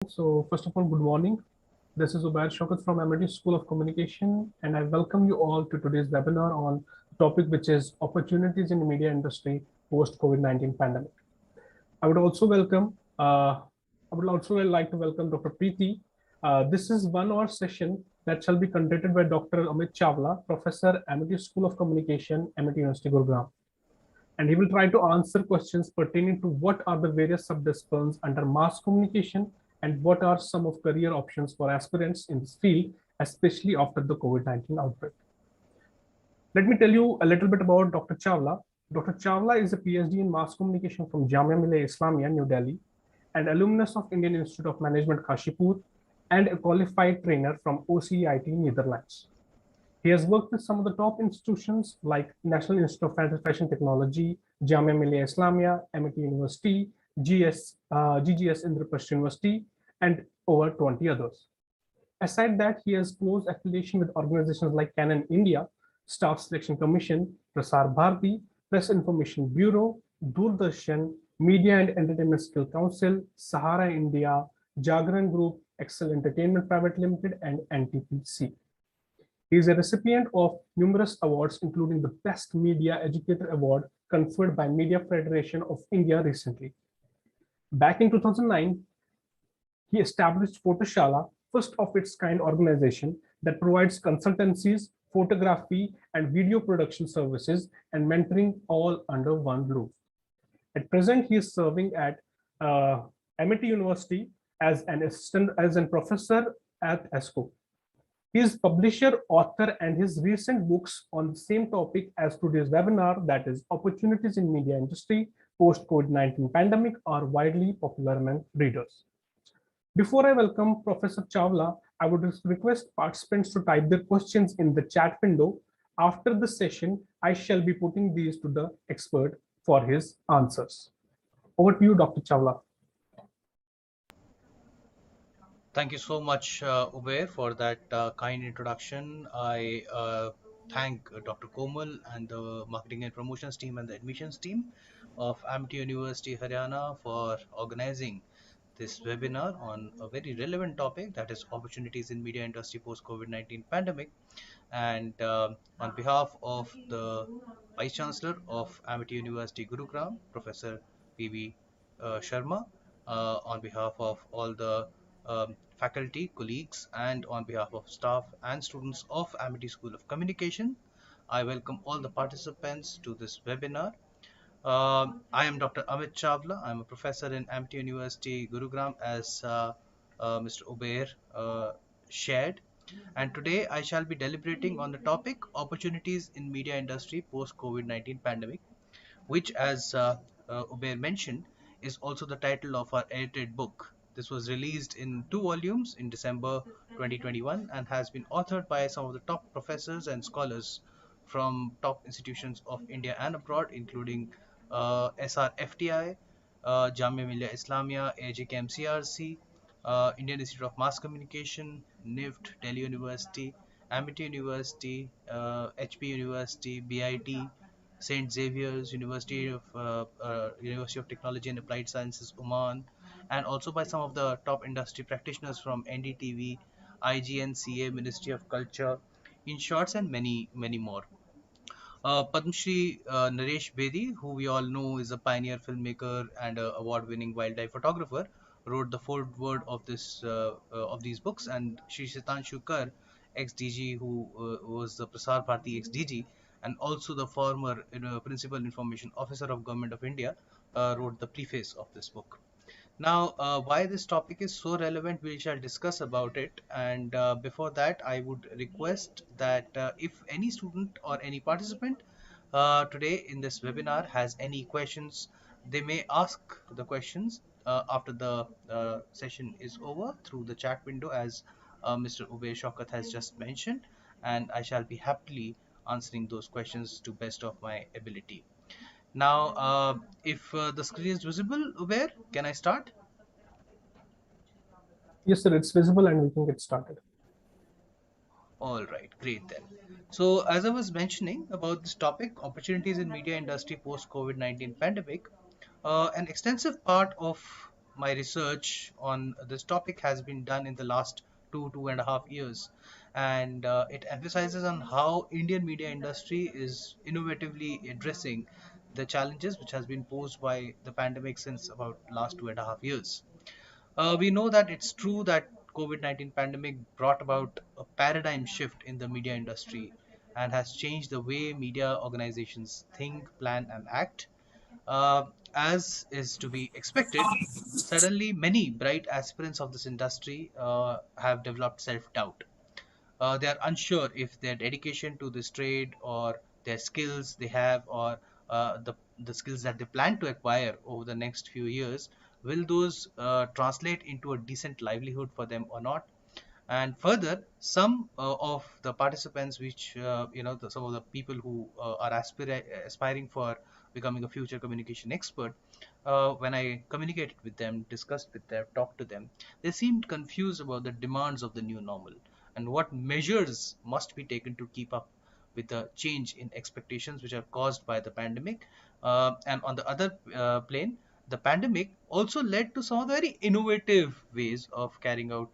So, first of all, good morning. This is Ubaid Shaukat from MIT School of Communication, and I welcome you all to today's webinar on the topic which is opportunities in the media industry post COVID-19 pandemic. I would also welcome, I would also like to welcome Dr. Preeti. This is 1 hour session that shall be conducted by Dr. Amit Chawla, Professor, MIT School of Communication, MIT University, Gurugram. And he will try to answer questions pertaining to what are the various subdisciplines under mass communication and what are some of career options for aspirants in this field, especially after the COVID-19 outbreak. Let me tell you a little bit about Dr. Chawla. Dr. Chawla is a PhD in mass communication from Jamia Millia Islamia, New Delhi, and alumnus of Indian Institute of Management, Kashipur, and a qualified trainer from OCIT, Netherlands. He has worked with some of the top institutions like National Institute of Fashion Technology, Jamia Millia Islamia, MIT University, GGS Indraprasth University, and over 20 others. Aside that, he has close affiliation with organizations like Canon India, Staff Selection Commission, Prasar Bharati, Press Information Bureau, Doordarshan, Media and Entertainment Skill Council, Sahara India, Jagran Group, Excel Entertainment Private Limited, and NTPC. He is a recipient of numerous awards, including the Best Media Educator Award conferred by Media Federation of India recently. Back in 2009, he established Photoshala, first of its kind organization that provides consultancies, photography, and video production services and mentoring all under one roof. At present, he is serving at MIT University as an assistant, as a professor at ESCO. He is publisher, author, and his recent books on the same topic as today's webinar, that is opportunities in media industry post COVID-19 pandemic, are widely popular among readers. Before I welcome Professor Chawla, I would request participants to type their questions in the chat window. After the session, I shall be putting these to the expert for his answers. Over to you, Dr. Chawla. Thank you so much, Ubair, for that kind introduction. I thank Dr. Komal and the marketing and promotions team and the admissions team of Amity University, Haryana for organizing this webinar on a very relevant topic, that is opportunities in media industry post COVID-19 pandemic. And on behalf of the Vice Chancellor of Amity University, Gurugram, Professor P.V. Sharma, on behalf of all the faculty, colleagues, and on behalf of staff and students of Amity School of Communication, I welcome all the participants to this webinar. I am Dr. Amit Chawla. I'm a professor in Amity University, Gurugram, as Mr. Ubair shared. And today I shall be deliberating on the topic opportunities in media industry post COVID-19 pandemic, which, as Ubair mentioned, is also the title of our edited book. This was released in 2 volumes in December 2021 and has been authored by some of the top professors and scholars from top institutions of India and abroad, including SRFTI, Jamia Millia Islamia, AJKMCRC, Indian Institute of Mass Communication, NIFT, Delhi University, Amity University, HP University, BIT, Saint Xavier's, University of Technology and Applied Sciences, Oman, and also by some of the top industry practitioners from NDTV, IGNCA, Ministry of Culture, in shorts, and many more. Padma Shri Naresh Bedi, who we all know is a pioneer filmmaker and award-winning wildlife photographer, wrote the foreword of of these books, and Shri Sitanshu Kar, ex-DG, who was the Prasar Bharati ex-DG, and also the former Principal Information Officer of Government of India, wrote the preface of this book. Now, why this topic is so relevant, we shall discuss about it. And before that, I would request that if any student or any participant today in this webinar has any questions, they may ask the questions after the session is over through the chat window, as Mr. Ubair Shaukat has just mentioned, and I shall be happily answering those questions to best of my ability. Now, if the screen is visible, Ubair, can I start? Yes, sir, it's visible and we can get started. All right, great then. So, as I was mentioning about this topic, opportunities in media industry post COVID-19 pandemic, an extensive part of my research on this topic has been done in the last 2.5 years, and it emphasizes on how Indian media industry is innovatively addressing the challenges which has been posed by the pandemic since about last 2.5 years. We know that it's true that COVID-19 pandemic brought about a paradigm shift in the media industry and has changed the way media organizations think, plan, and act. Uh, as is to be expected, suddenly many bright aspirants of this industry have developed self-doubt. They are unsure if their dedication to this trade or their skills they have or the skills that they plan to acquire over the next few years, will those translate into a decent livelihood for them or not. And further, some of the participants which some of the people who are aspiring for becoming a future communication expert, when I communicated with them, discussed with them, talked to them, they seemed confused about the demands of the new normal and what measures must be taken to keep up with the change in expectations which are caused by the pandemic. And on the other plane, the pandemic also led to some of the very innovative ways of carrying out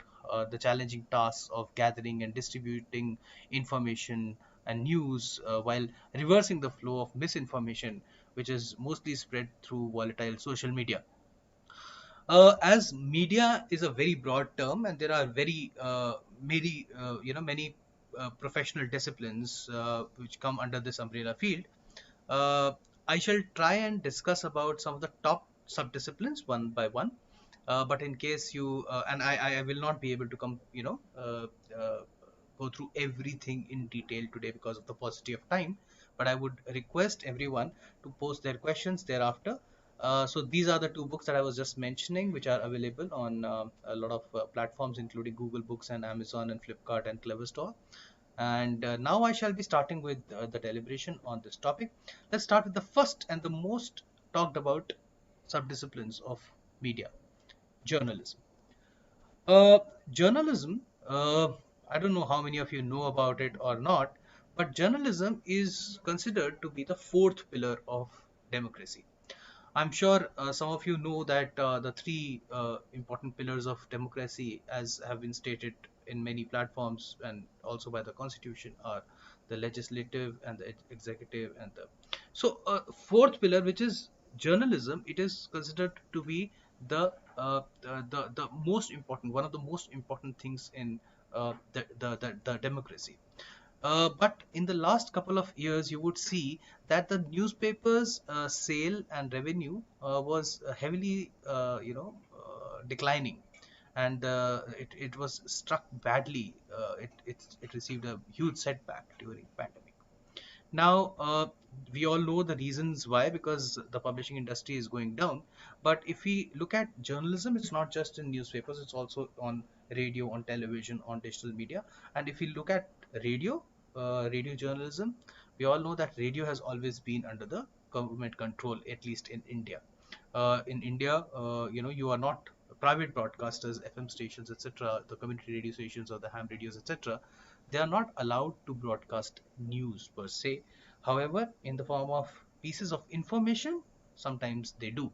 the challenging tasks of gathering and distributing information and news, while reversing the flow of misinformation, which is mostly spread through volatile social media. As media is a very broad term, and there are many professional disciplines which come under this umbrella field. uh, I shall try and discuss about some of the top subdisciplines one by one. But in case you and I will not be able to go through everything in detail today because of the paucity of time. But I would request everyone to post their questions thereafter. So these are the two books that I was just mentioning, which are available on a lot of platforms, including Google Books and Amazon and Flipkart and Clever Store. And now I shall be starting with the deliberation on this topic. Let's start with the first and the most talked about subdisciplines of media: journalism. Uh, Journalism, I don't know how many of you know about it or not, but journalism is considered to be the fourth pillar of democracy. I'm sure some of you know that the three important pillars of democracy, as have been stated in many platforms and also by the Constitution, are the legislative and the executive and the. So, fourth pillar, which is journalism, it is considered to be the most important, one of the most important things in the democracy. But in the last couple of years, you would see that the newspapers' sale and revenue was heavily, declining, and it was struck badly. It received a huge setback during pandemic. Now, we all know the reasons why, because the publishing industry is going down. But if we look at journalism, it's not just in newspapers, it's also on radio, on television, on digital media. And if we look at radio, radio journalism, we all know that radio has always been under the government control, at least in India. In India, you are not private broadcasters, FM stations, etc., the community radio stations or the ham radios, etc. They are not allowed to broadcast news per se. However, in the form of pieces of information, sometimes they do.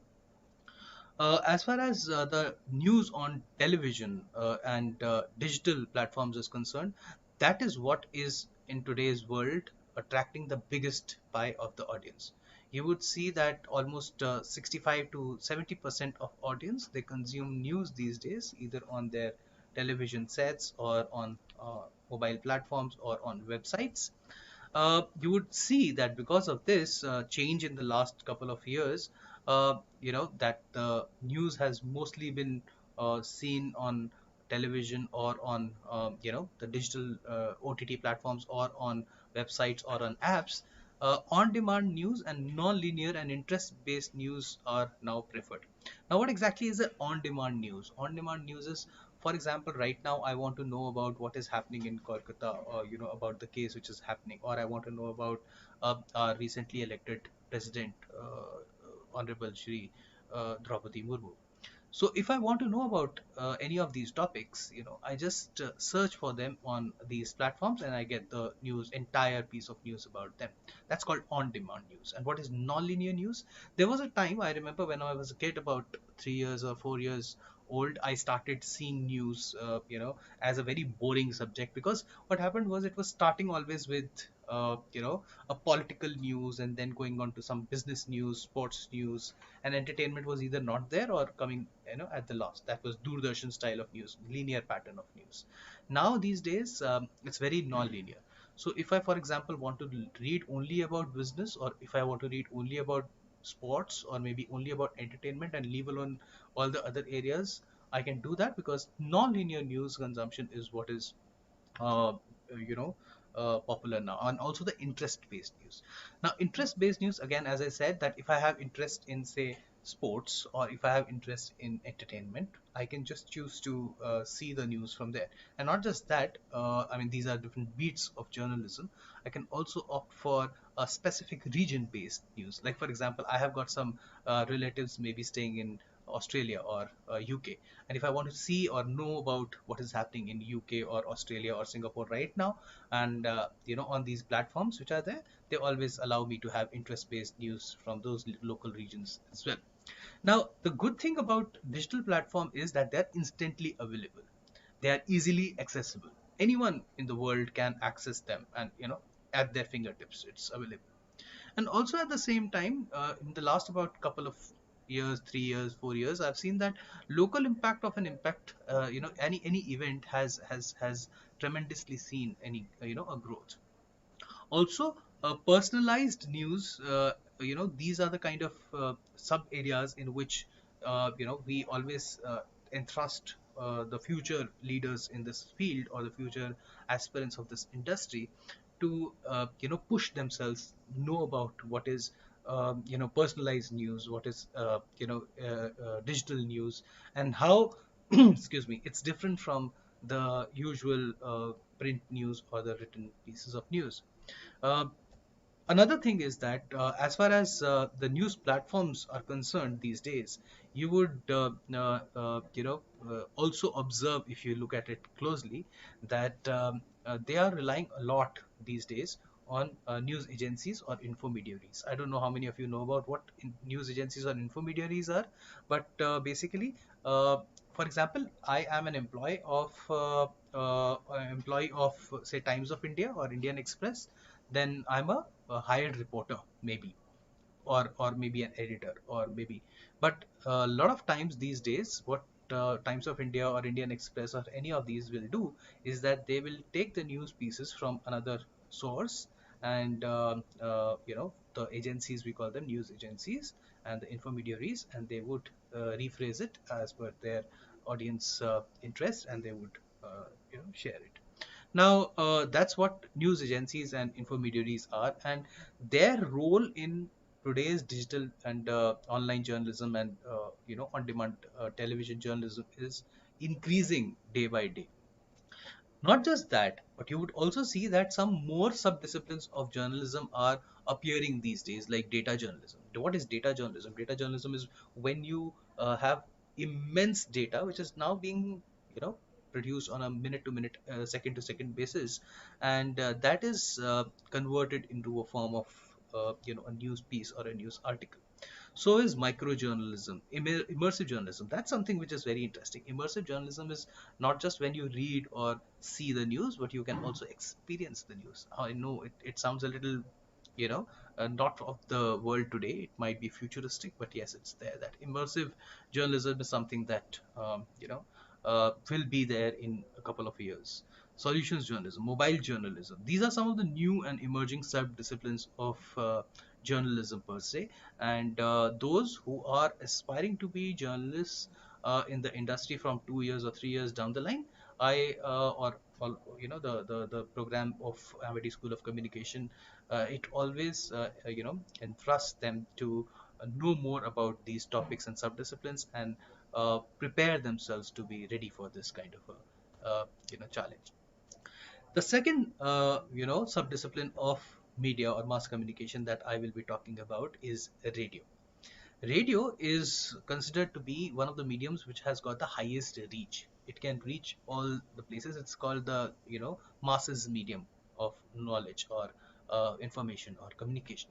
As far as the news on television and digital platforms is concerned, that is what is in today's world attracting the biggest pie of the audience. You would see that almost 65 to 70% of audience, they consume news these days either on their television sets or on mobile platforms or on websites. You would see that because of this change in the last couple of years, that the news has mostly been seen on television or on the digital OTT platforms or on websites or on apps. On-demand news and non-linear and interest-based news are now preferred. Now, what exactly is the on-demand news? On-demand news is, for example, right now I want to know about what is happening in Kolkata, or about the case which is happening, or I want to know about our recently elected president, Honorable Shri Draupadi Murmu. So if I want to know about any of these topics, I just search for them on these platforms and I get the entire piece of news about them. That's called on-demand news. And what is non-linear news? There was a time I remember when I was a kid, about 3 years or 4 years old, I started seeing news, as a very boring subject, because what happened was it was starting always with, a political news, and then going on to some business news, sports news, and entertainment was either not there or coming, at the last. That was Doordarshan style of news, linear pattern of news. Now these days, it's very non-linear. So if I, for example, want to read only about business, or if I want to read only about sports, or maybe only about entertainment and leave alone all the other areas, I can do that, because non-linear news consumption is what is uh, you know popular now. And also the interest based news. Now interest based news, again, as I said, that if I have interest in, say, sports, or if I have interest in entertainment, I can just choose to see the news from there. And not just that, I mean, these are different beats of journalism. I can also opt for a specific region based news. Like, for example, I have got some relatives maybe staying in Australia or UK, and if I want to see or know about what is happening in UK or Australia or Singapore right now, and on these platforms which are there, they always allow me to have interest based news from those local regions as well. Now the good thing about digital platform is that they're instantly available. They are easily accessible. Anyone in the world can access them, and at their fingertips it's available. And also at the same time, in the last about couple of years, 3 years, 4 years, I've seen that local impact of an impact, any event has tremendously seen any a growth. Also, personalized news, these are the kind of sub areas in which we always entrust the future leaders in this field, or the future aspirants of this industry, to push themselves, know about what is personalized news, what is digital news, and how excuse me, it's different from the usual print news or the written pieces of news. uh, Another thing is that, as far as the news platforms are concerned these days, you would also observe, if you look at it closely, that they are relying a lot these days on news agencies or intermediaries. I don't know how many of you know about what news agencies or intermediaries are, but basically, uh, for example, I am an employee of, say, Times of India or Indian Express. Then I'm a hired reporter, maybe, or maybe an editor, or maybe. But a lot of times these days, what Times of India or Indian Express or any of these will do is that they will take the news pieces from another source, and the agencies, we call them news agencies, and the intermediaries, and they would rephrase it as per their audience interest, and they would share it. Now, that's what news agencies and intermediaries are, and their role in today's digital and online journalism, and on-demand television journalism is increasing day by day. Not just that, but you would also see that some more sub-disciplines of journalism are appearing these days, like data journalism. What is data journalism? Data journalism is when you have immense data, which is now being, produced on a minute to minute, second to second basis, and that is converted into a form of, a news piece or a news article. So is microjournalism, immersive journalism. That's something which is very interesting. Immersive journalism is not just when you read or see the news, but you can also experience the news. I know it sounds a little, you know, not of the world today. It might be futuristic, but yes, it's there. That immersive journalism is something that, will be there in a couple of years. Solutions journalism, mobile journalism. These are some of the new and emerging sub-disciplines of journalism per se, and those who are aspiring to be journalists in the industry from 2 years or 3 years down the line, or the program of Amity School of Communication, it always entrusts them to know more about these topics and subdisciplines, and prepare themselves to be ready for this kind of a challenge. The second, subdiscipline of media or mass communication that I will be talking about is radio. Radio is considered to be one of the mediums which has got the highest reach. It can reach all the places. It's called the masses medium of knowledge or information or communication.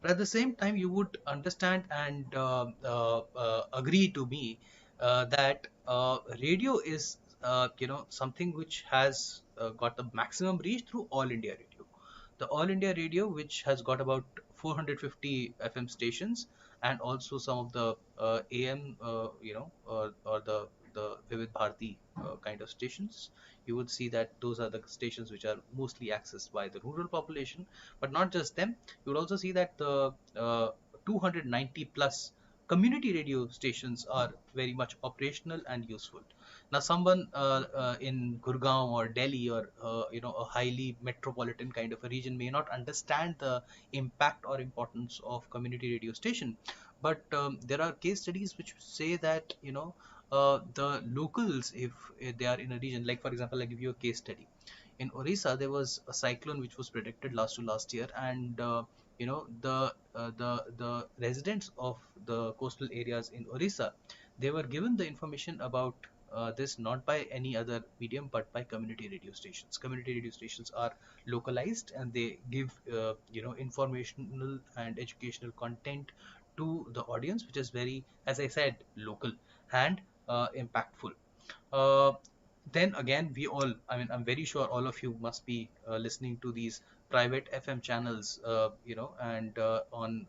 But at the same time, you would understand and agree to me that radio is something which has got the maximum reach through All India Radio. The All India Radio, which has got about 450 FM stations, and also some of the AM, or the Vivid Bharati kind of stations. You would see that those are the stations which are mostly accessed by the rural population. But not just them, you would also see that the 290 plus community radio stations are very much operational and useful. Now, someone in Gurgaon or Delhi or a highly metropolitan kind of a region may not understand the impact or importance of community radio station, but there are case studies which say that the locals, if they are in a region, like for example, I give you a case study. In Orissa, there was a cyclone which was predicted last year, and the residents of the coastal areas in Orissa, they were given the information about this not by any other medium but by community radio stations. Community radio stations are localized and they give informational and educational content to the audience, which is very, as I said, local and impactful. Uh, then again, I'm very sure all of you must be listening to these private FM channels, and on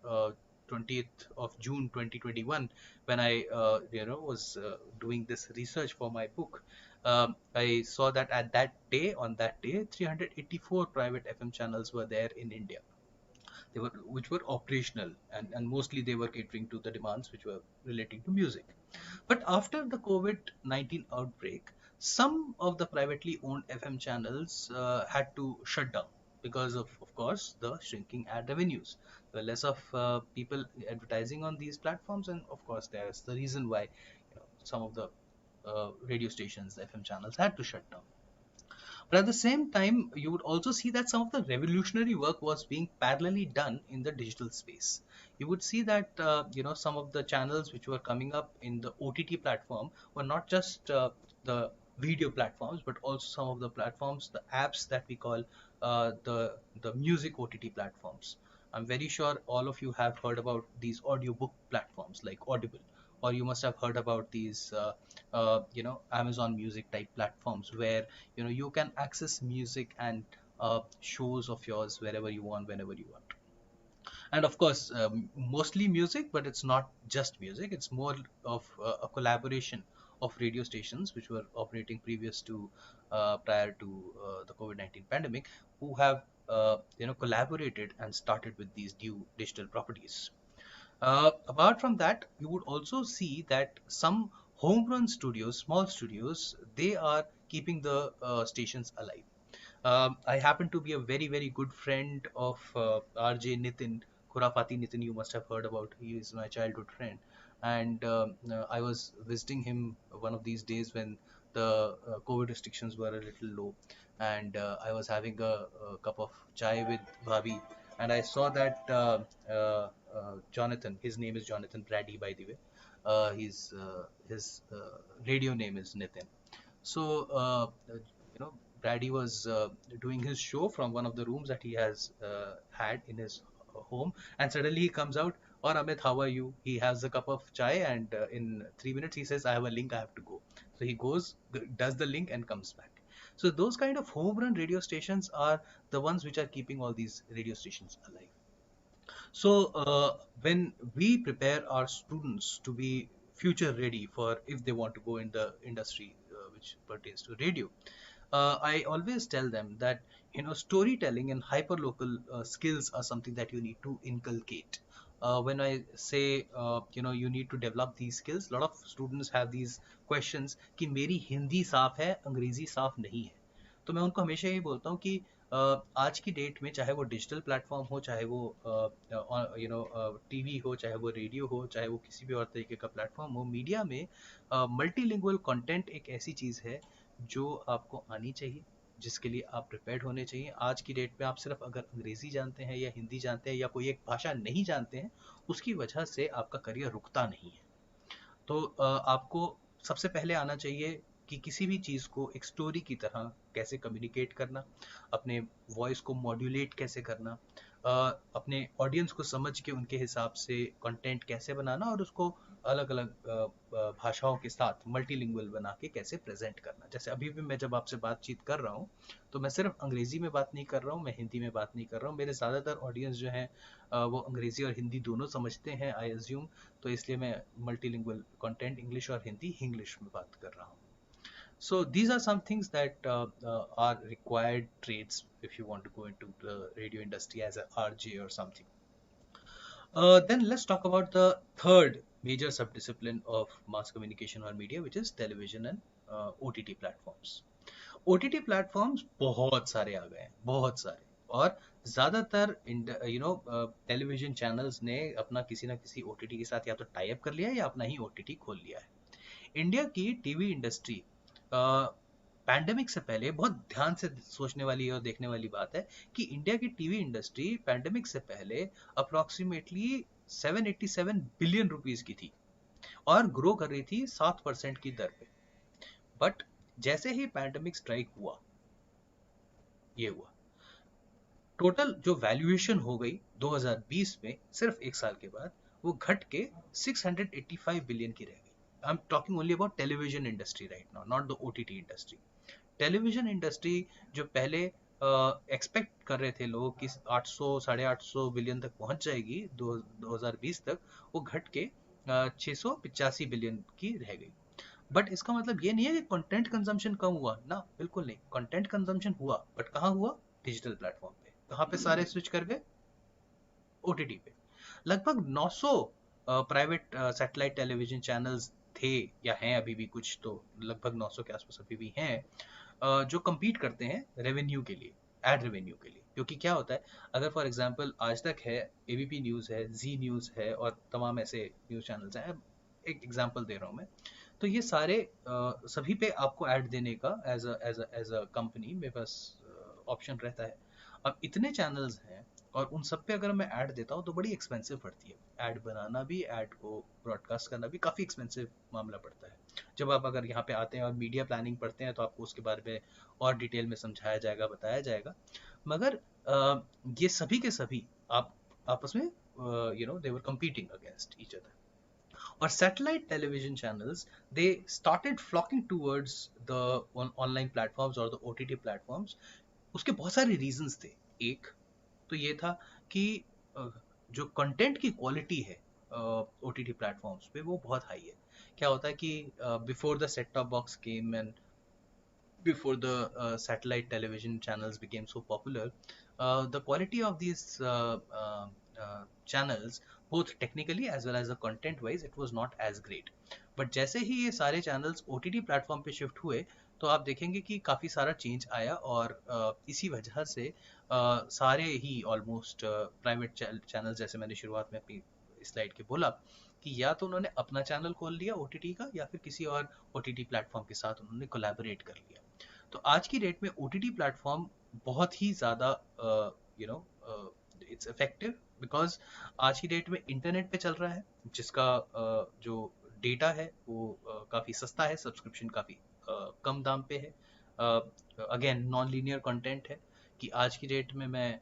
20th of June 2021, when I, was doing this research for my book, I saw that on that day, 384 private FM channels were there in India. Which were operational, and mostly they were catering to the demands which were relating to music. But after the COVID-19 outbreak, some of the privately owned FM channels had to shut down because of course, the shrinking ad revenues. There were less of people advertising on these platforms, and of course, there's the reason why some of the radio stations, the FM channels, had to shut down. But at the same time, you would also see that some of the revolutionary work was being parallelly done in the digital space. You would see that some of the channels which were coming up in the OTT platform were not just the video platforms, but also some of the platforms, the apps that we call the music OTT platforms. I'm very sure all of you have heard about these audiobook platforms like Audible, or you must have heard about these Amazon Music type platforms where you can access music and shows of yours wherever you want, whenever you want. And of course, mostly music, but it's not just music. It's more of a collaboration of radio stations which were operating prior to the COVID-19 pandemic, who have collaborated and started with these new digital properties. Apart from that, you would also see that some home run studios, small studios, they are keeping the stations alive. I happen to be a very, very good friend of RJ Nitin, Khurafati Nitin, you must have heard about. He is my childhood friend. And I was visiting him one of these days when the COVID restrictions were a little low. And I was having a cup of chai with Bhabi. And I saw that Jonathan, his name is Jonathan Brady, by the way. His radio name is Nitin. So, Brady was doing his show from one of the rooms that he has had in his home, and suddenly he comes out, "Or Amit, how are you?" He has a cup of chai, and in 3 minutes he says, "I have a link, I have to go." So he goes, does the link, and comes back. So those kind of home run radio stations are the ones which are keeping all these radio stations alive. So when we prepare our students to be future ready for if they want to go in the industry which pertains to radio, I always tell them that storytelling and hyperlocal skills are something that you need to inculcate. When I say you need to develop these skills, a lot of students have these questions कि मेरी हिंदी साफ है अंग्रेजी साफ नहीं है. तो मैं उनको हमेशा यही बोलता हूँ कि आज की डेट में चाहे वो डिजिटल प्लेटफॉर्म हो, चाहे वो टीवी हो, चाहे वो रेडियो हो, चाहे वो किसी भी और तरीके का प्लेटफॉर्म हो, मीडिया में मल्टीलिंगुअल कंटेंट एक ऐसी चीज़ है जो आपको आनी चाहिए, जिसके लिए आप प्रिपेयर्ड होने चाहिए। आज की डेट में आप सिर्फ अगर अंग्रेजी जानते हैं या हिंदी जानते हैं या कोई एक भाषा नहीं जानते हैं, उसकी वजह से आपका करियर रुकता नहीं है। तो आपको सबसे पहले आना चाहिए कि किसी भी चीज़ को एक स्टोरी की तरह कैसे कम्युनिकेट करना, अपने वॉइस को मॉड्यूलेट कैसे करना, अपने ऑडियंस को समझ के उनके हिसाब से कंटेंट कैसे बनाना और उसको अलग अलग भाषाओं के साथ मल्टीलिंगुअल बना के कैसे प्रेजेंट करना। जैसे अभी भी मैं जब आपसे बातचीत कर रहा हूँ तो मैं सिर्फ अंग्रेजी में बात नहीं कर रहा हूँ, मैं हिंदी में बात नहीं कर रहा हूँ। मेरे ज़्यादातर ऑडियंस जो हैं वो अंग्रेजी और हिंदी दोनों समझते हैं, आई एज्यूम। तो इसलिए मैं मल्टीलिंगुअल कंटेंट इंग्लिश और हिंदी इंग्लिश में बात कर रहा हूँ। So these are some things that are required traits if you want to go into the radio industry as a RJ or something. Then let's talk about the third major subdiscipline of mass communication or media, which is television and OTT platforms. OTT platforms बहुत सारे आ गए हैं, बहुत सारे। और ज़्यादातर television channels ने अपना किसी ना किसी OTT के साथ या तो टाई अप कर लिया है या अपना ही OTT खोल लिया है। इंडिया की टीवी इंडस्ट्री पैंडेमिक से पहले बहुत ध्यान से सोचने वाली और देखने वाली बात है कि इंडिया की टीवी इंडस्ट्री पैंडेमिक से पहले अप्रोक्सीमेटली 787 बिलियन रुपीस की थी और ग्रो कर रही थी 7% की दर पे। बट जैसे ही पैंडेमिक स्ट्राइक हुआ, ये हुआ, टोटल जो वैल्यूएशन हो गई 2020 में सिर्फ एक साल के बाद, वो घट के 685 बिलियन की रह गई। I am talking only about television industry right now, not the OTT industry. Television industry जो पहले एक्सपेक्ट कर रहे थे लोग कि 800 850 बिलियन तक पहुंच जाएगी 2020 तक, वो घट के 685 बिलियन की रह गई। बट इसका मतलब ये नहीं है कि कंटेंट कंजम्पशन कम हुआ ना, बिल्कुल नहीं। कंटेंट कंजम्पशन हुआ, बट कहाँ हुआ? डिजिटल प्लेटफॉर्म पे। कहाँ पे सारे स्विच कर गए? OTT पे। लगभग 900 प्राइवेट सैटेलाइट टेलीविजन चैनल्स थे या हैं अभी भी, कुछ तो लगभग 900 के आसपास अभी भी हैं, जो compete करते हैं रेवेन्यू के लिए, एड रेवेन्यू के लिए। क्योंकि क्या होता है, अगर फॉर एग्जांपल आज तक है, ABP न्यूज़ है, जी न्यूज़ है और तमाम ऐसे न्यूज़ चैनल्स हैं, एक एग्जांपल दे रहा हूँ मैं, तो ये सारे सभी पे आपको ऐड देने का एज अ कंपनी मेरे पास ऑप्शन रहता है। अब इतने चैनल्स हैं और उन सब पे अगर मैं ऐड देता हूँ तो बड़ी एक्सपेंसिव पड़ती है। ऐड बनाना भी, ऐड को ब्रॉडकास्ट करना भी काफ़ी एक्सपेंसिव मामला पड़ता है। जब आप अगर यहाँ पे आते हैं और मीडिया प्लानिंग पढ़ते हैं तो आपको उसके बारे में और डिटेल में समझाया जाएगा, बताया जाएगा। मगर ये सभी के सभी आप आपस में दे वर कम्पीटिंग अगेंस्ट ईच अदर। और satellite television channels, they started flocking towards the online platforms और द OTT प्लेटफॉर्म्स। उसके बहुत सारे रीजंस थे। एक तो ये था कि जो कंटेंट की क्वालिटी है OTT प्लेटफॉर्म्स पे वो बहुत हाई है। क्या होता है कि before the set top box came and before the satellite television channels became so popular, the quality of these channels, both technically as well as the content wise, it was not as great. But जैसे ही ये सारे channels OTT platform पे shift हुए तो आप देखेंगे कि काफ़ी सारा चेंज आया और इसी वजह से सारे ही ऑलमोस्ट प्राइवेट चैनल, जैसे मैंने शुरुआत में अपनी स्लाइड के बोला कि या तो उन्होंने अपना चैनल खोल लिया OTT का या फिर किसी और OTT प्लेटफॉर्म के साथ उन्होंने कोलैबोरेट कर लिया। तो आज की डेट में OTT प्लेटफॉर्म बहुत ही ज़्यादा इट्स इफेक्टिव, बिकॉज आज की डेट में इंटरनेट पे चल रहा है, जिसका जो डेटा है वो काफ़ी सस्ता है, सब्सक्रिप्शन काफ़ी कम दाम पे है। अगेन नॉन लीनियर कंटेंट है कि आज की डेट में मैं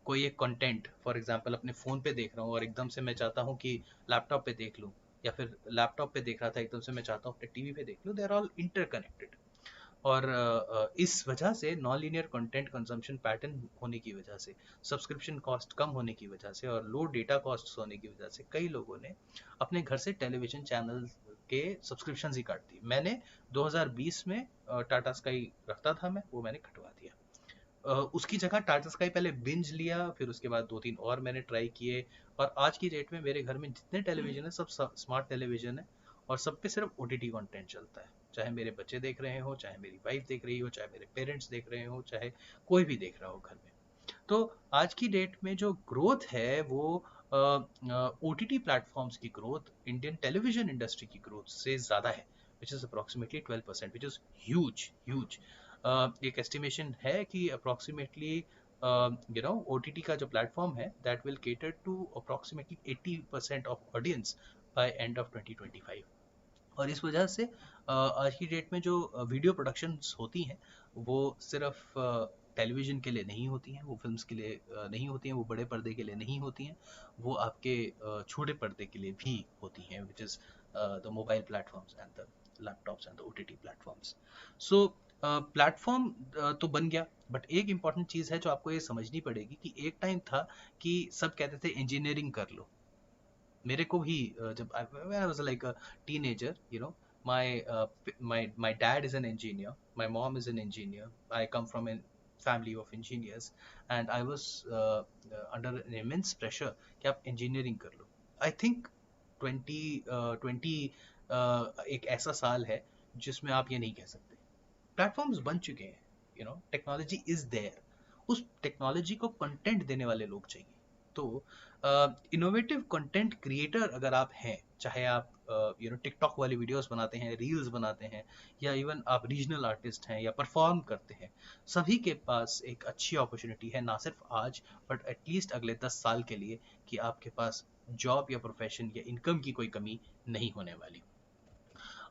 कोई एक कंटेंट फॉर एग्जांपल अपने फ़ोन पे देख रहा हूँ और एकदम से मैं चाहता हूँ कि लैपटॉप पे देख लूँ, या फिर लैपटॉप पे देख रहा था एकदम से मैं चाहता हूँ अपने टीवी पे देख लूँ। They are all interconnected. और इस वजह से non linear content consumption pattern होने की वजह से, सब्सक्रिप्शन कॉस्ट कम होने की वजह से और लो डेटा कॉस्ट होने की वजह से कई लोगों ने अपने घर से टेलीविजन चैनल के सब्सक्रिप्शन ही काट दी। मैंने 2020 में टाटा स्काई रखता था, मैं वो मैंने कटवा दिया। उसकी जगह टाटा स्काई पहले बिंज लिया, फिर उसके बाद 2-3 और मैंने ट्राई किए। और आज की डेट में मेरे घर में जितने टेलीविज़न है सब स्मार्ट टेलीविज़न है और सब पे सिर्फ OTT कंटेंट चलता है। चाहे मेरे बच्चे देख रहे हो, चाहे मेरी वाइफ देख रही हो, चाहे मेरे पेरेंट्स देख रहे हो, चाहे कोई भी देख रहा हो घर में। तो आज की डेट में जो ग्रोथ है वो OTT प्लेटफॉर्म्स की ग्रोथ इंडियन टेलीविजन इंडस्ट्री की ग्रोथ से ज़्यादा है। which is approximately 12%, which is huge. एक estimation है कि approximately OTT का जो platform है that will cater to approximately 80% of audience by end of 2025. और इस वजह से आज की डेट में जो वीडियो प्रोडक्शंस होती हैं वो सिर्फ टेलीविज़न के लिए नहीं होती हैं, वो फिल्म्स के लिए नहीं होती हैं, वो बड़े पर्दे के लिए नहीं होती हैं, वो आपके छोटे पर्दे के लिए भी होती हैं, which is the mobile platforms and the laptops and the OTT platforms. So platform तो बन गया, बट एक इम्पॉर्टेंट चीज़ है जो आपको ये समझनी पड़ेगी कि एक टाइम था कि सब कहते थे इंजीनियरिंग कर लो. मेरे को भी जब when I was like a teenager, my dad is an engineer, my mom is an engineer, I come from a family of engineers, and I was under an immense pressure कि आप engineering कर लो. I think 2020 एक ऐसा साल है जिसमें आप ये नहीं कह सकते. प्लेटफॉर्म्स बन चुके हैं, टेक्नोलॉजी इज देयर. उस टेक्नोलॉजी को कंटेंट देने वाले लोग चाहिए. तो इनोवेटिव कंटेंट क्रिएटर अगर आप हैं, चाहे आप टिकटॉक वाली वीडियोस बनाते हैं, रील्स बनाते हैं, या इवन आप रीजनल आर्टिस्ट हैं या परफॉर्म करते हैं, सभी के पास एक अच्छी अपॉर्चुनिटी है, ना सिर्फ आज बट एटलीस्ट अगले 10 साल के लिए, कि आपके पास जॉब या प्रोफेशन या इनकम की कोई कमी नहीं होने वाली.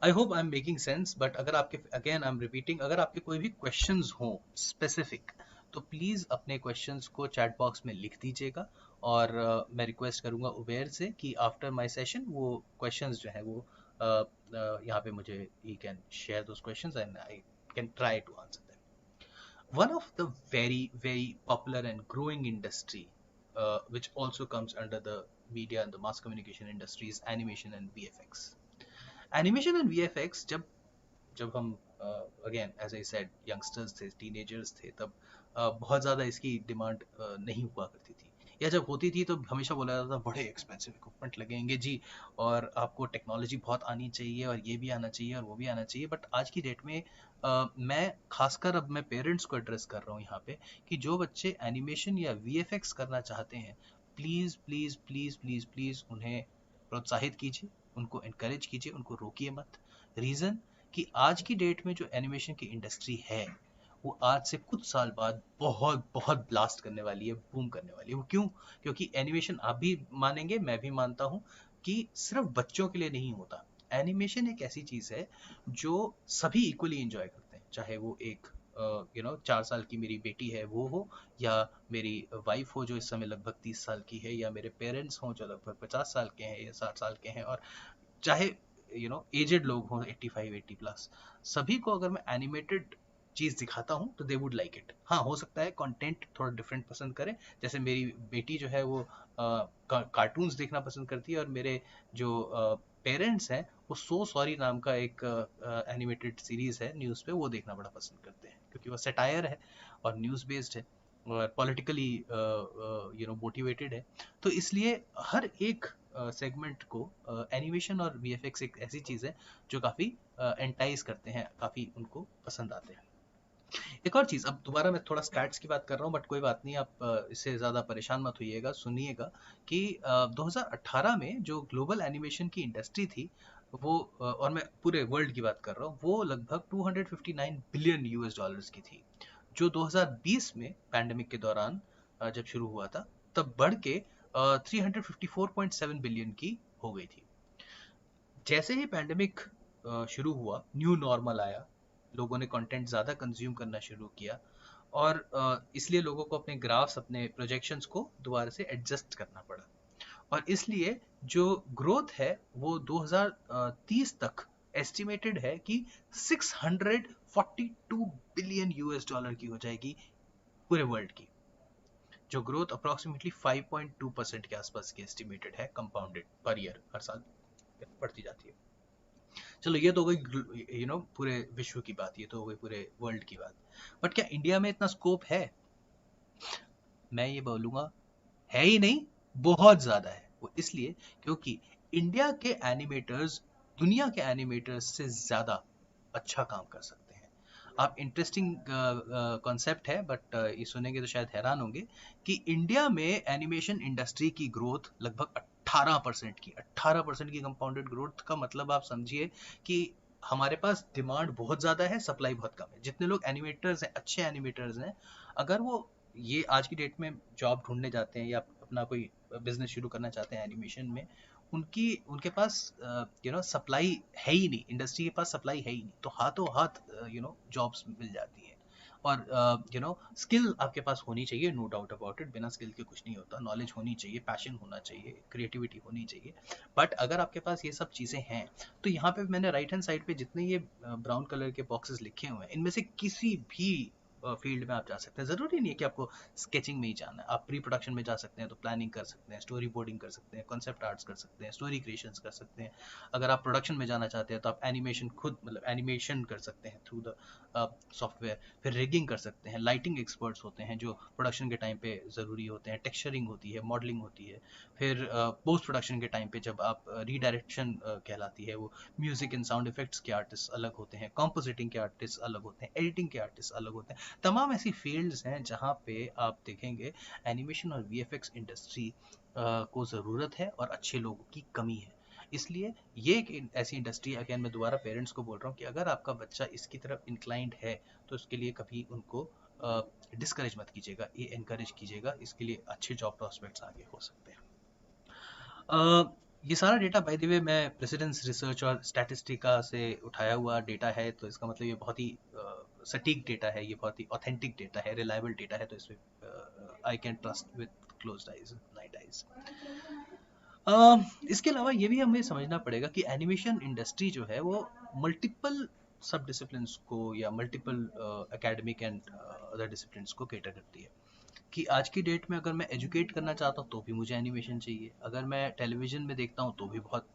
I hope I am making sense. But अगर आपके, अगेन आई एम रिपीटिंग, अगर आपके कोई भी क्वेश्चंस हो स्पेसिफिक, तो प्लीज़ अपने क्वेश्चंस को चैट बॉक्स में लिख दीजिएगा. और मैं रिक्वेस्ट करूंगा उबेर से कि आफ्टर माय सेशन वो क्वेश्चंस जो है वो यहाँ पे मुझे ही can share those questions and I can try to answer them. One of the very popular and growing industry, which also comes under the media and the mass communication industry, is animation and VFX. Animation and VFX, जब जब हम again as I said youngsters थे, teenagers थे, तब बहुत ज़्यादा इसकी demand नहीं हुआ करती थी, या जब होती थी तो हमेशा बोला जाता था बड़े एक्सपेंसिव इक्विपमेंट लगेंगे जी, और आपको टेक्नोलॉजी बहुत आनी चाहिए, और ये भी आना चाहिए और वो भी आना चाहिए. बट आज की डेट में मैं खासकर अब मैं पेरेंट्स को एड्रेस कर रहा हूँ यहाँ पे, कि जो बच्चे एनिमेशन या VFX करना चाहते हैं, please please please please please उन्हें प्रोत्साहित कीजिए, उनको इनकरेज कीजिए, उनको रोकिए मत. रीज़न कि आज की डेट में जो एनिमेशन की इंडस्ट्री है वो आज से कुछ साल बाद बहुत बहुत ब्लास्ट करने वाली है, बूम करने वाली है. वो क्यों? क्योंकि एनिमेशन, आप भी मानेंगे, मैं भी मानता हूँ, कि सिर्फ बच्चों के लिए नहीं होता. एनिमेशन एक ऐसी चीज़ है जो सभी इक्वली एंजॉय करते हैं, चाहे वो एक 4 साल की मेरी बेटी है वो हो, या मेरी वाइफ हो जो इस समय लगभग 30 साल की है, या मेरे पेरेंट्स हों जो लगभग 50 साल के हैं या 60 साल के हैं, और चाहे एजेड लोग हों 85 80 प्लस. सभी को अगर मैं एनिमेटेड चीज़ दिखाता हूँ तो दे वुड लाइक इट. हाँ, हो सकता है कंटेंट थोड़ा डिफरेंट पसंद करें, जैसे मेरी बेटी जो है वो कार्टून्स देखना पसंद करती है, और मेरे जो पेरेंट्स हैं वो सो सॉरी नाम का एक एनिमेटेड सीरीज़ है न्यूज़ पे, वो देखना बड़ा पसंद करते हैं, क्योंकि वो सटायर है और न्यूज़ बेस्ड है और पॉलिटिकली मोटिवेटेड है. तो इसलिए हर एक सेगमेंट को एनिमेशन और VFX एक ऐसी चीज़ है जो काफ़ी एंटाइज करते हैं, काफ़ी उनको पसंद आते हैं. एक और चीज़, अब दोबारा मैं थोड़ा स्टैट्स की बात कर रहा हूँ, बट कोई बात नहीं, आप इससे ज़्यादा परेशान मत होइएगा, सुनिएगा कि 2018 में जो ग्लोबल एनिमेशन की इंडस्ट्री थी वो और मैं पूरे वर्ल्ड की बात कर रहा हूँ, वो लगभग 259 बिलियन US डॉलर्स की थी, जो 2020 में पैंडेमिक के दौरान जब शुरू हुआ था तब बढ़ के 354.7 बिलियन की हो गई थी. जैसे ही पैंडेमिक शुरू हुआ, न्यू नॉर्मल आया, लोगों ने कंटेंट ज़्यादा कंज्यूम करना शुरू किया, और इसलिए लोगों को अपने ग्राफ्स, अपने प्रोजेक्शंस को दोबारा से एडजस्ट करना पड़ा, और इसलिए जो ग्रोथ है वो 2030 तक एस्टिमेटेड है कि 642 बिलियन US डॉलर की हो जाएगी पूरे वर्ल्ड की, जो ग्रोथ अप्रॉक्सीमेटली 5.2% के आसपास की एस्टिमेटेड है, कंपाउंडेड पर ईयर, हर साल बढ़ती जाती है. चलो ये तो हो गई पूरे विश्व की बात, ये तो हो गई पूरे वर्ल्ड की बात. बट क्या इंडिया में इतना स्कोप है? मैं ये बोलूँगा है ही नहीं, बहुत ज़्यादा है. वो इसलिए क्योंकि इंडिया के एनिमेटर्स दुनिया के एनिमेटर्स से ज़्यादा अच्छा काम कर सकते हैं. आप इंटरेस्टिंग कॉन्सेप्ट है, बट ये सुनेंगे तो शायद हैरान होंगे कि इंडिया में एनिमेशन इंडस्ट्री की ग्रोथ लगभग 18% की 18% की कंपाउंडेड ग्रोथ का मतलब आप समझिए कि हमारे पास डिमांड बहुत ज़्यादा है, सप्लाई बहुत कम है। जितने लोग एनिमेटर्स हैं, अच्छे एनिमेटर्स हैं, अगर वो ये आज की डेट में जॉब ढूंढने जाते हैं या अपना कोई बिजनेस शुरू करना चाहते हैं एनिमेशन में, उनके पास सप्लाई है ही नहीं, इंडस्ट्री के पास सप्लाई है ही नहीं, तो हाथों हाथ जॉब्स मिल जाती हैं। और स्किल आपके पास होनी चाहिए, नो डाउट अबाउट इट, बिना स्किल के कुछ नहीं होता। नॉलेज होनी चाहिए, पैशन होना चाहिए, क्रिएटिविटी होनी चाहिए। बट अगर आपके पास ये सब चीज़ें हैं, तो यहाँ पे मैंने राइट हैंड साइड पे जितने ये ब्राउन कलर के बॉक्सेस लिखे हुए हैं, इनमें से किसी भी फील्ड में आप जा सकते हैं। ज़रूरी नहीं है कि आपको स्केचिंग में ही जाना है, आप प्री प्रोडक्शन में जा सकते हैं, तो प्लानिंग कर सकते हैं, स्टोरी बोर्डिंग कर सकते हैं, कॉन्सेप्ट आर्ट्स कर सकते हैं, स्टोरी क्रिएशंस कर सकते हैं। अगर आप प्रोडक्शन में जाना चाहते हैं तो आप एनिमेशन खुद मतलब एनिमेशन कर सकते हैं थ्रू द सॉफ्टवेयर। फिर रिगिंग कर सकते हैं, लाइटिंग एक्सपर्ट्स होते हैं जो प्रोडक्शन के टाइम पे ज़रूरी होते हैं, टेक्सचरिंग होती है, मॉडलिंग होती है। फिर पोस्ट प्रोडक्शन के टाइम पे जब आप रीडायरेक्शन कहलाती है वो, म्यूजिक एंड साउंड इफेक्ट्स के आर्टिस्ट अलग होते हैं, कॉम्पोजिटिंग के आर्टिस्ट अलग होते हैं, एडिटिंग के आर्टिस्ट अलग होते हैं। तमाम ऐसी फील्ड्स हैं जहाँ पे आप देखेंगे एनिमेशन और वीएफएक्स इंडस्ट्री को ज़रूरत है और अच्छे लोगों की कमी है। इसलिए ये एक ऐसी इंडस्ट्री, अगेन मैं दोबारा पेरेंट्स को बोल रहा हूँ कि अगर आपका बच्चा इसकी तरफ इंक्लाइंड है तो उसके लिए कभी उनको डिस्करेज मत कीजिएगा, ये एनकरेज कीजिएगा। इसके लिए अच्छे जॉब प्रॉस्पेक्ट्स आगे हो सकते हैं। ये सारा डेटा बाय द वे मैं प्रेसिडेंस रिसर्च और स्टैटिस्टिका से उठाया हुआ डेटा है, तो इसका मतलब ये बहुत ही सटीक डेटा है, ये बहुत ही ऑथेंटिक डेटा है, रिलायबल डेटा है, तो इसमें I can trust with closed eyes, night eyes. इसके अलावा ये भी हमें समझना पड़ेगा कि एनिमेशन इंडस्ट्री जो है वो मल्टीपल सब डिसिप्लिन्स को या multiple academic and other disciplines को केटर करती है। कि आज की डेट में अगर मैं एजुकेट करना चाहता हूँ तो भी मुझे एनिमेशन चाहिए, अगर मैं टेलीविजन में देखता हूँ तो भी बहुत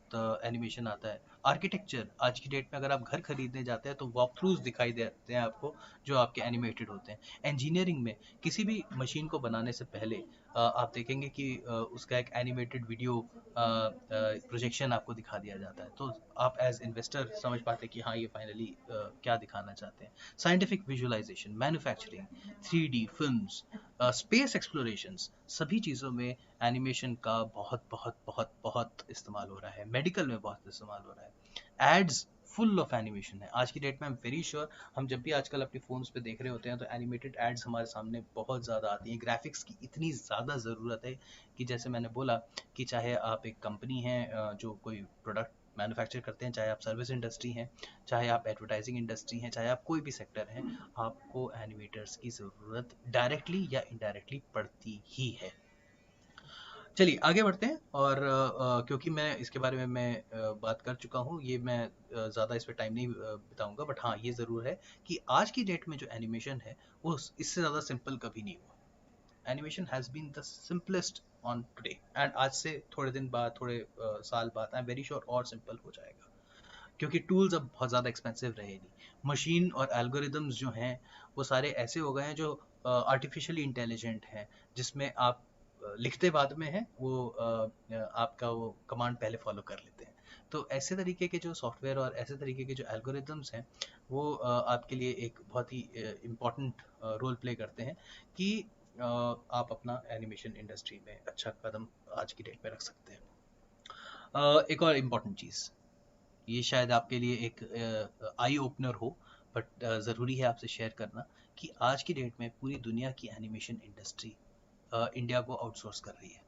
एनिमेशन आता है। आर्किटेक्चर, आज की डेट में अगर आप घर खरीदने जाते हैं तो वॉक थ्रूज दिखाई देते हैं आपको जो आपके एनिमेटेड होते हैं। इंजीनियरिंग में किसी भी मशीन को बनाने से पहले आप देखेंगे कि उसका एक एनिमेटेड वीडियो प्रोजेक्शन आपको दिखा दिया जाता है, तो आप एज इन्वेस्टर समझ पाते हैं कि हाँ ये फाइनली क्या दिखाना चाहते हैं। Scientific visualisation, manufacturing, 3D films, space explorations, सभी चीज़ों में एनिमेशन का बहुत बहुत बहुत बहुत इस्तेमाल हो रहा है। मेडिकल में बहुत इस्तेमाल हो रहा है। एड्स फुल ऑफ एनिमेशन है आज की डेट में। आई एम वेरी श्योर हम जब भी आजकल अपने फ़ोन्स पे देख रहे होते हैं तो एनिमेटेड एड्स हमारे सामने बहुत ज़्यादा आती हैं। ग्राफिक्स की इतनी ज़्यादा ज़रूरत है कि जैसे मैंने बोला कि चाहे आप एक कंपनी है जो कोई प्रोडक्ट मैन्युफैक्चर करते हैं, चाहे आप सर्विस इंडस्ट्री हैं, चाहे आप एडवर्टाइजिंग इंडस्ट्री हैं, चाहे आप कोई भी सेक्टर है, आपको एनिमेटर्स की ज़रूरत डायरेक्टली या इनडायरेक्टली पड़ती ही है। चलिए आगे बढ़ते हैं। और क्योंकि मैं इसके बारे में बात कर चुका हूँ, ये मैं ज़्यादा इस पर टाइम नहीं बिताऊंगा, बट हाँ ये ज़रूर है कि आज की डेट में जो एनिमेशन है वो इससे ज़्यादा सिंपल कभी नहीं हुआ। Animation has been the simplest on today, and आज से थोड़े दिन बाद, थोड़े साल बाद आई एम वेरी श्योर और सिंपल हो जाएगा, क्योंकि टूल्स अब बहुत ज़्यादा एक्सपेंसिव रहे नहीं। मशीन और एल्गोरिदम्स जो हैं वो सारे ऐसे हो गए हैं जो आर्टिफिशियली इंटेलिजेंट हैं, जिसमें आप लिखते बाद में हैं, वो आपका वो कमांड पहले फॉलो कर लेते हैं। तो ऐसे तरीके के जो सॉफ्टवेयर और ऐसे तरीके के जो एल्गोरिदम्स हैं वो आपके लिए एक बहुत ही इम्पॉर्टेंट रोल प्ले करते हैं कि आप अपना एनिमेशन इंडस्ट्री में अच्छा कदम आज की डेट में रख सकते हैं। एक और इम्पॉर्टेंट चीज़, ये शायद आपके लिए एक आई ओपनर हो, बट ज़रूरी है आपसे शेयर करना कि आज की डेट में पूरी दुनिया की एनिमेशन इंडस्ट्री इंडिया को आउटसोर्स कर रही है।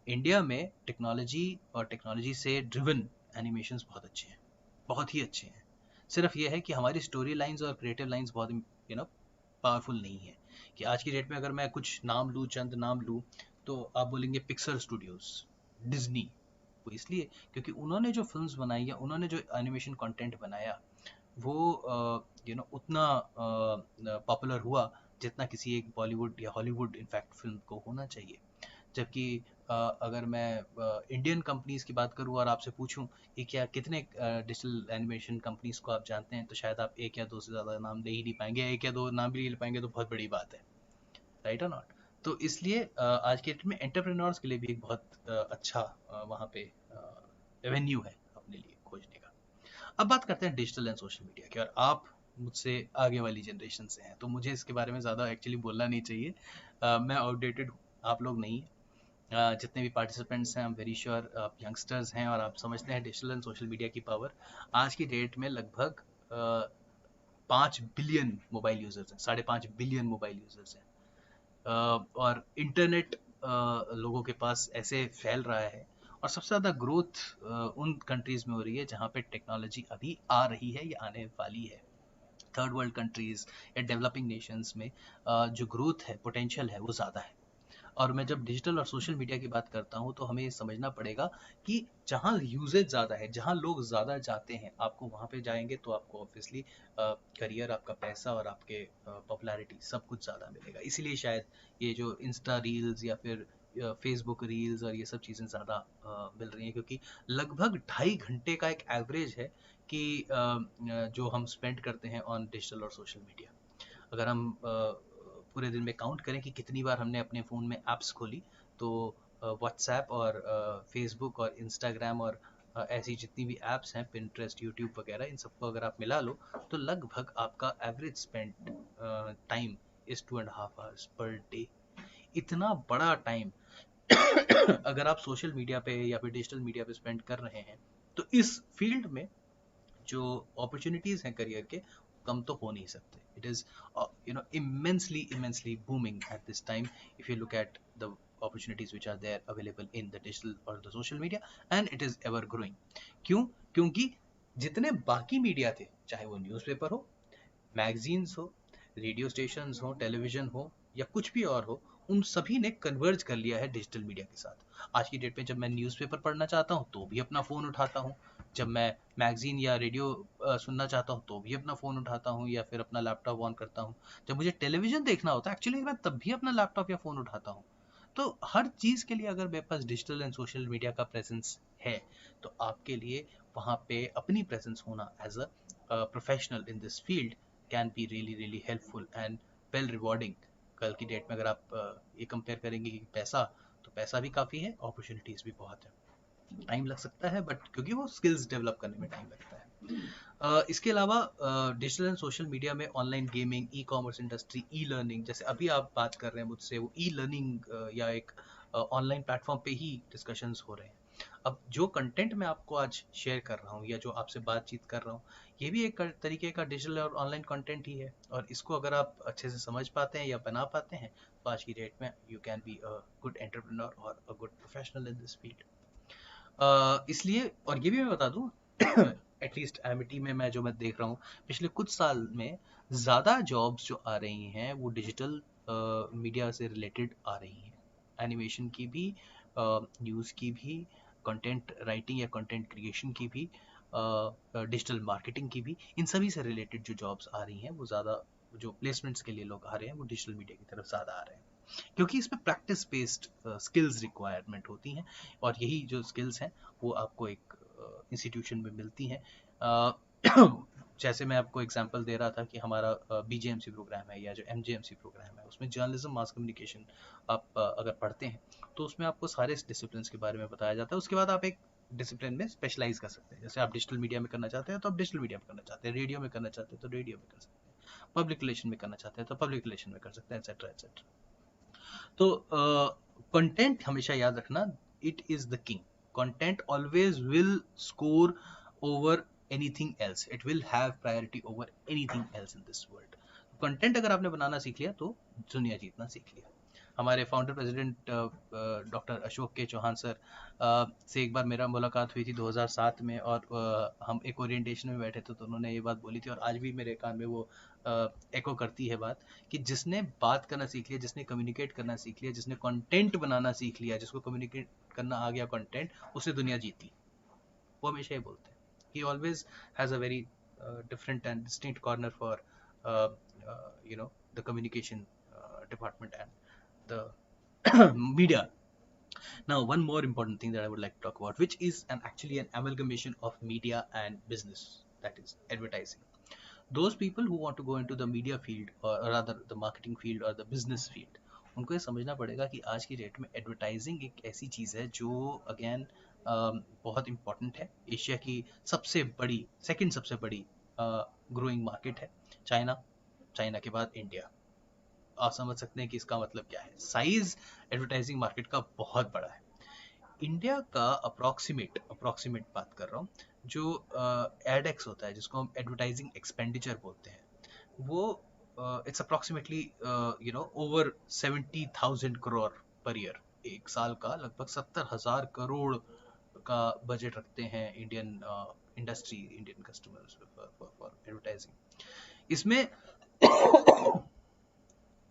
इंडिया में टेक्नोलॉजी और टेक्नोलॉजी से ड्रिवन एनिमेशंस बहुत अच्छे हैं, बहुत ही अच्छे हैं। सिर्फ ये है कि हमारी स्टोरी लाइंस और क्रिएटिव लाइंस बहुत पावरफुल नहीं है। कि आज की डेट में अगर मैं कुछ नाम लूँ, चंद नाम लूँ, तो आप बोलेंगे पिक्सर स्टूडियोज, डिज्नी। वो इसलिए क्योंकि उन्होंने जो फिल्म्स बनाई या उन्होंने जो एनिमेशन कंटेंट बनाया वो उतना पॉपुलर हुआ जितना किसी एक बॉलीवुड या हॉलीवुड इनफैक्ट फिल्म को होना चाहिए। जबकि अगर मैं इंडियन कंपनीज़ की बात करूँ और आपसे पूछूं कि क्या कितने डिजिटल एनिमेशन कंपनीज़ को आप जानते हैं, तो शायद आप एक या दो से ज़्यादा नाम ले ही नहीं पाएंगे। एक या दो नाम भी नहीं ले पाएंगे तो बहुत बड़ी बात है, राइट और नॉट? तो इसलिए आज के डेट में एंटरप्रेन्योर्स के लिए भी एक बहुत अच्छा वहाँ पे रेवेन्यू है अपने लिए खोजने का। अब बात करते हैं डिजिटल एंड सोशल मीडिया की, और आप मुझसे आगे वाली जनरेशन से हैं तो मुझे इसके बारे में ज़्यादा एक्चुअली बोलना नहीं चाहिए। मैं आउटडेटेड हूँ, आप लोग नहीं। जितने भी पार्टिसिपेंट्स हैं, आई एम वेरी श्योर आप यंगस्टर्स हैं और आप समझते हैं डिजिटल एंड सोशल मीडिया की पावर। आज की डेट में लगभग 5 बिलियन मोबाइल यूजर्स हैं, 5.5 बिलियन मोबाइल यूजर्स हैं। और इंटरनेट लोगों के पास ऐसे फैल रहा है, और सबसे ज़्यादा ग्रोथ उन कंट्रीज़ में हो रही है जहाँ पे टेक्नोलॉजी अभी आ रही है या आने वाली है। थर्ड वर्ल्ड कंट्रीज़ या डेवलपिंग नेशंस में जो ग्रोथ है, पोटेंशियल है, वो ज़्यादा है। और मैं जब डिजिटल और सोशल मीडिया की बात करता हूँ तो हमें ये समझना पड़ेगा कि जहाँ यूजेज ज़्यादा है, जहाँ लोग ज़्यादा जाते हैं, आपको वहाँ पे जाएंगे तो आपको ऑब्वियसली करियर, आपका पैसा और आपके पॉपुलैरिटी सब कुछ ज़्यादा मिलेगा। इसीलिए शायद ये जो इंस्टा रील्स या फिर फेसबुक रील्स और ये सब चीज़ें ज़्यादा मिल रही हैं, क्योंकि लगभग 2.5 घंटे का एक एवरेज है कि जो हम स्पेंड करते हैं ऑन डिजिटल और सोशल मीडिया। अगर हम पूरे दिन में काउंट करें कि कितनी बार हमने अपने फ़ोन में ऐप्स खोली, तो व्हाट्सएप और फेसबुक और इंस्टाग्राम और ऐसी जितनी भी ऐप्स हैं, पिंटरेस्ट, यूट्यूब वगैरह, इन सबको अगर आप मिला लो तो लगभग आपका average spend time is 2.5 hours per day. इतना बड़ा टाइम अगर आप सोशल मीडिया पे या फिर डिजिटल मीडिया पे स्पेंड कर रहे हैं, तो इस फील्ड में जो अपॉर्चुनिटीज हैं करियर के, कम तो हो नहीं सकते। It is immensely booming at this time if you look at the opportunities which are there available in the digital or the social media, and it is ever growing। क्यों? क्योंकि जितने बाकी मीडिया थे, चाहे वो न्यूज़पेपर हो, magazines हो, radio stations हो, टेलीविजन हो या कुछ भी और हो, उन सभी ने कन्वर्ज कर लिया है डिजिटल मीडिया के साथ। आज की डेट में जब मैं न्यूज़पेपर पढ़ना चाहता हूँ तो भी अपना फ़ोन उठाता हूँ, जब मैं मैगजीन या रेडियो सुनना चाहता हूँ तो भी अपना फ़ोन उठाता हूँ या फिर अपना लैपटॉप ऑन करता हूँ, जब मुझे टेलीविज़न देखना होता है एक्चुअली मैं तब भी अपना लैपटॉप या फ़ोन उठाता हूँ। तो हर चीज़ के लिए अगर मेरे पास डिजिटल एंड सोशल मीडिया का प्रेजेंस है, तो आपके लिए वहाँ पे अपनी प्रेजेंस होना as a professional in this field can be really helpful and well rewarding. कल की डेट में अगर आप ये कंपेयर करेंगे कि पैसा, तो पैसा भी काफ़ी है, अपॉर्चुनिटीज़ भी बहुत है। टाइम लग सकता है बट क्योंकि वो स्किल्स डेवलप करने में टाइम लगता है। इसके अलावा डिजिटल एंड सोशल मीडिया में online gaming, e commerce industry, e learning, जैसे अभी आप बात कर रहे हैं मुझसे, वो ई लर्निंग या एक ऑनलाइन प्लेटफॉर्म पे ही डिस्कशंस हो रहे हैं। अब जो कंटेंट मैं आपको आज शेयर कर रहा हूँ या जो आपसे बातचीत कर रहा हूँ, ये भी एक तरीके का डिजिटल और ऑनलाइन कंटेंट ही है, और इसको अगर आप अच्छे से समझ पाते हैं या बना पाते हैं, तो आज की डेट में you can be a good entrepreneur और a good professional in this field. इसलिए, और ये भी मैं बता दूं, एटलीस्ट एमिटी में मैं देख रहा हूँ, पिछले कुछ साल में ज़्यादा जॉब्स जो आ रही हैं वो डिजिटल मीडिया से रिलेटेड आ रही हैं। एनिमेशन की भी, न्यूज़ की भी, कंटेंट राइटिंग या कंटेंट क्रिएशन की भी, डिजिटल मार्केटिंग की भी, इन सभी से रिलेटेड जो जॉब्स आ रही हैं वो ज़्यादा, जो प्लेसमेंट्स के लिए लोग आ रहे हैं वो डिजिटल मीडिया की तरफ ज़्यादा आ रहे हैं, क्योंकि इसमें प्रैक्टिस बेस्ड स्किल्स रिक्वायरमेंट होती हैं, और यही जो स्किल्स हैं वो आपको एक इंस्टीट्यूशन में मिलती हैं। जैसे मैं आपको एग्जांपल दे रहा था कि हमारा बीजेएमसी प्रोग्राम है या जो एमजेएमसी प्रोग्राम है, उसमें जर्नलिज्म मास कम्युनिकेशन आप अगर पढ़ते हैं तो उसमें आपको सारे डिसिप्लिन के बारे में बताया जाता है। उसके बाद आप एक डिसिप्लिन में स्पेशलाइज कर सकते हैं। जैसे आप डिजिटल मीडिया में करना चाहते हैं तो आप डिजिटल मीडिया में करना चाहते हैं, रेडियो में करना चाहते हैं तो रेडियो में कर सकते हैं, पब्लिक रिलेशन में करना चाहते हैं तो पब्लिक रिलेशन में कर सकते हैं, एक्सेट्रा एक्सेट्रा। तो कंटेंट हमेशा याद रखना, it is the king. Content always will score over anything else, it will have priority over anything else in this world. Content अगर आपने बनाना सीख लिया तो दुनिया जीतना सीख लिया। हमारे फाउंडर प्रेसिडेंट डॉक्टर अशोक के चौहान सर से एक बार मेरा मुलाकात हुई थी 2007 में, और हम एक ओरिएंटेशन में बैठे थे तो उन्होंने ये बात बोली थी, और आज भी मेरे कान में वो एको करती है बात, कि जिसने बात करना सीख लिया, जिसने कम्युनिकेट करना सीख लिया, जिसने कंटेंट बनाना सीख लिया, जिसको कम्युनिकेट करना आ गया कंटेंट, उसने दुनिया जीत ली। वो हमेशा ही बोलते हैं, ही always has a very different and distinct corner for the communication department and the media. Now, one more important thing that I would like to talk about, which is actually an amalgamation of media and business, that is advertising. Those people who want to go into the media field, or rather the marketing field or the business field, उनको ये समझना पड़ेगा कि आज की date में advertising एक ऐसी चीज़ है जो अगेन बहुत इम्पॉर्टेंट है। एशिया की सबसे बड़ी, सेकंड सबसे बड़ी ग्रोइंग मार्केट है चाइना, चाइना के बाद इंडिया। आप समझ सकते हैं कि इसका मतलब क्या है। साइज एडवर्टाइजिंग मार्केट का बहुत बड़ा है। इंडिया का अप्रोक्सीमेट बात कर रहा हूँ, जो एडेक्स होता है जिसको हम एडवर्टाइजिंग एक्सपेंडिचर बोलते हैं, वो it's approximately over 70,000 crore per year. एक साल का लगभग 70,000 करोड़ का बजट रखते हैं Indian industry, Indian customers for advertising. इसमें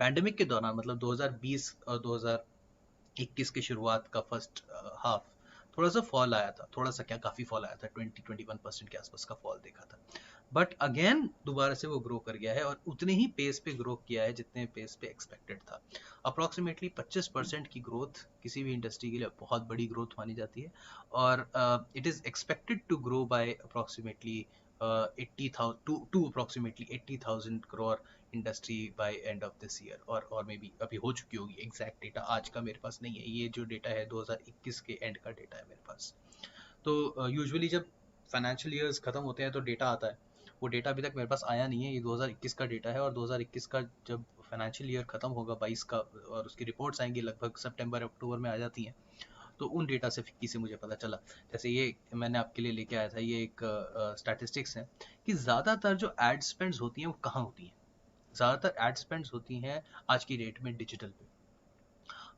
पैंडेमिक के दौरान मतलब 2020 और 2021 के शुरुआत का फर्स्ट हाफ थोड़ा सा फॉल आया था, थोड़ा सा क्या काफी फॉल आया था, 20-21% के आसपास का फॉल देखा था। बट अगेन दोबारा से वो ग्रो कर गया है और उतने ही पेस पे ग्रो किया है जितने पेस पे एक्सपेक्टेड था। अप्रोक्सीमेटली 25% की ग्रोथ किसी भी इंडस्ट्री के लिए बहुत बड़ी ग्रोथ मानी जाती है, और it is expected to grow by approximately 80,000 to approximately 80,000 crore industry by end of this year, और मे बी अभी हो चुकी होगी। एग्जैक्ट डेटा आज का मेरे पास नहीं है, ये जो डेटा है 2021 के एंड का डेटा है मेरे पास। तो यूजुअली जब फाइनेंशियल ईयर्स खत्म होते हैं तो डेटा आता है, वो डेटा अभी तक मेरे पास आया नहीं है। ये 2021 का डेटा है, और 2021 का जब फाइनेंशियल ईयर खत्म होगा 22 का, और उसकी रिपोर्ट्स आएंगी लगभग सितंबर अक्टूबर में आ जाती हैं, तो उन डेटा से फिक्की से मुझे पता चला। जैसे ये मैंने आपके लिए लेके आया था, ये एक स्टैटिस्टिक्स है कि ज़्यादातर जो एड स्पेंड्स होती हैं वो कहाँ होती हैं। ज़्यादातर एड स्पेंड्स होती हैं आज की डेट में डिजिटल पे।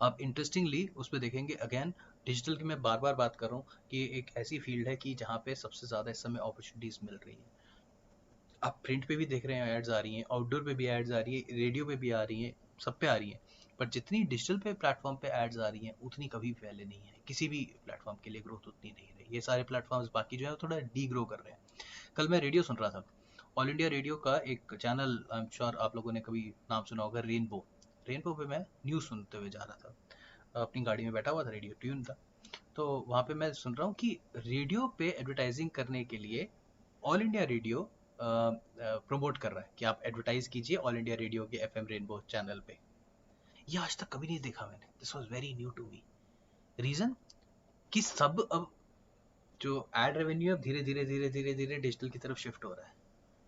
अब इंटरेस्टिंगली उस पर देखेंगे, अगेन डिजिटल की मैं बार बार बात कर रहा हूँ कि एक ऐसी फील्ड है कि जहाँ पे सबसे ज़्यादा इस समय अपॉर्चुनिटीज़ मिल रही हैं। आप प्रिंट पे भी देख रहे हैं एड्स आ रही हैं, आउटडोर पे भी एड्स आ रही है, रेडियो पे भी आ रही हैं, सब पे आ रही हैं। पर जितनी डिजिटल पे प्लेटफॉर्म पे एड्स आ रही हैं उतनी कभी पहले नहीं है। किसी भी प्लेटफॉर्म के लिए ग्रोथ उतनी नहीं रही। ये सारे प्लेटफॉर्म्स बाकी जो है थोड़ा डी ग्रो कर रहे हैं। कल मैं रेडियो सुन रहा था, ऑल इंडिया रेडियो का एक चैनल, आई एम श्योर आप लोगों ने कभी नाम सुना होगा, रेनबो। रेनबो पे मैं न्यूज़ सुनते हुए जा रहा था, अपनी गाड़ी में बैठा हुआ था, रेडियो ट्यून था। तो वहाँ पे मैं सुन रहा हूँ कि रेडियो पे एडवर्टाइजिंग करने के लिए ऑल इंडिया रेडियो प्रमोट कर रहा है कि आप एडवर्टाइज कीजिए ऑल इंडिया रेडियो के एफएम रेनबो चैनल पे। ये आज तक कभी नहीं देखा मैंने, this was very new to me. Reason कि सब अब जो एड रेवेन्यू अब धीरे धीरे धीरे धीरे धीरे डिजिटल की तरफ शिफ्ट हो रहा है।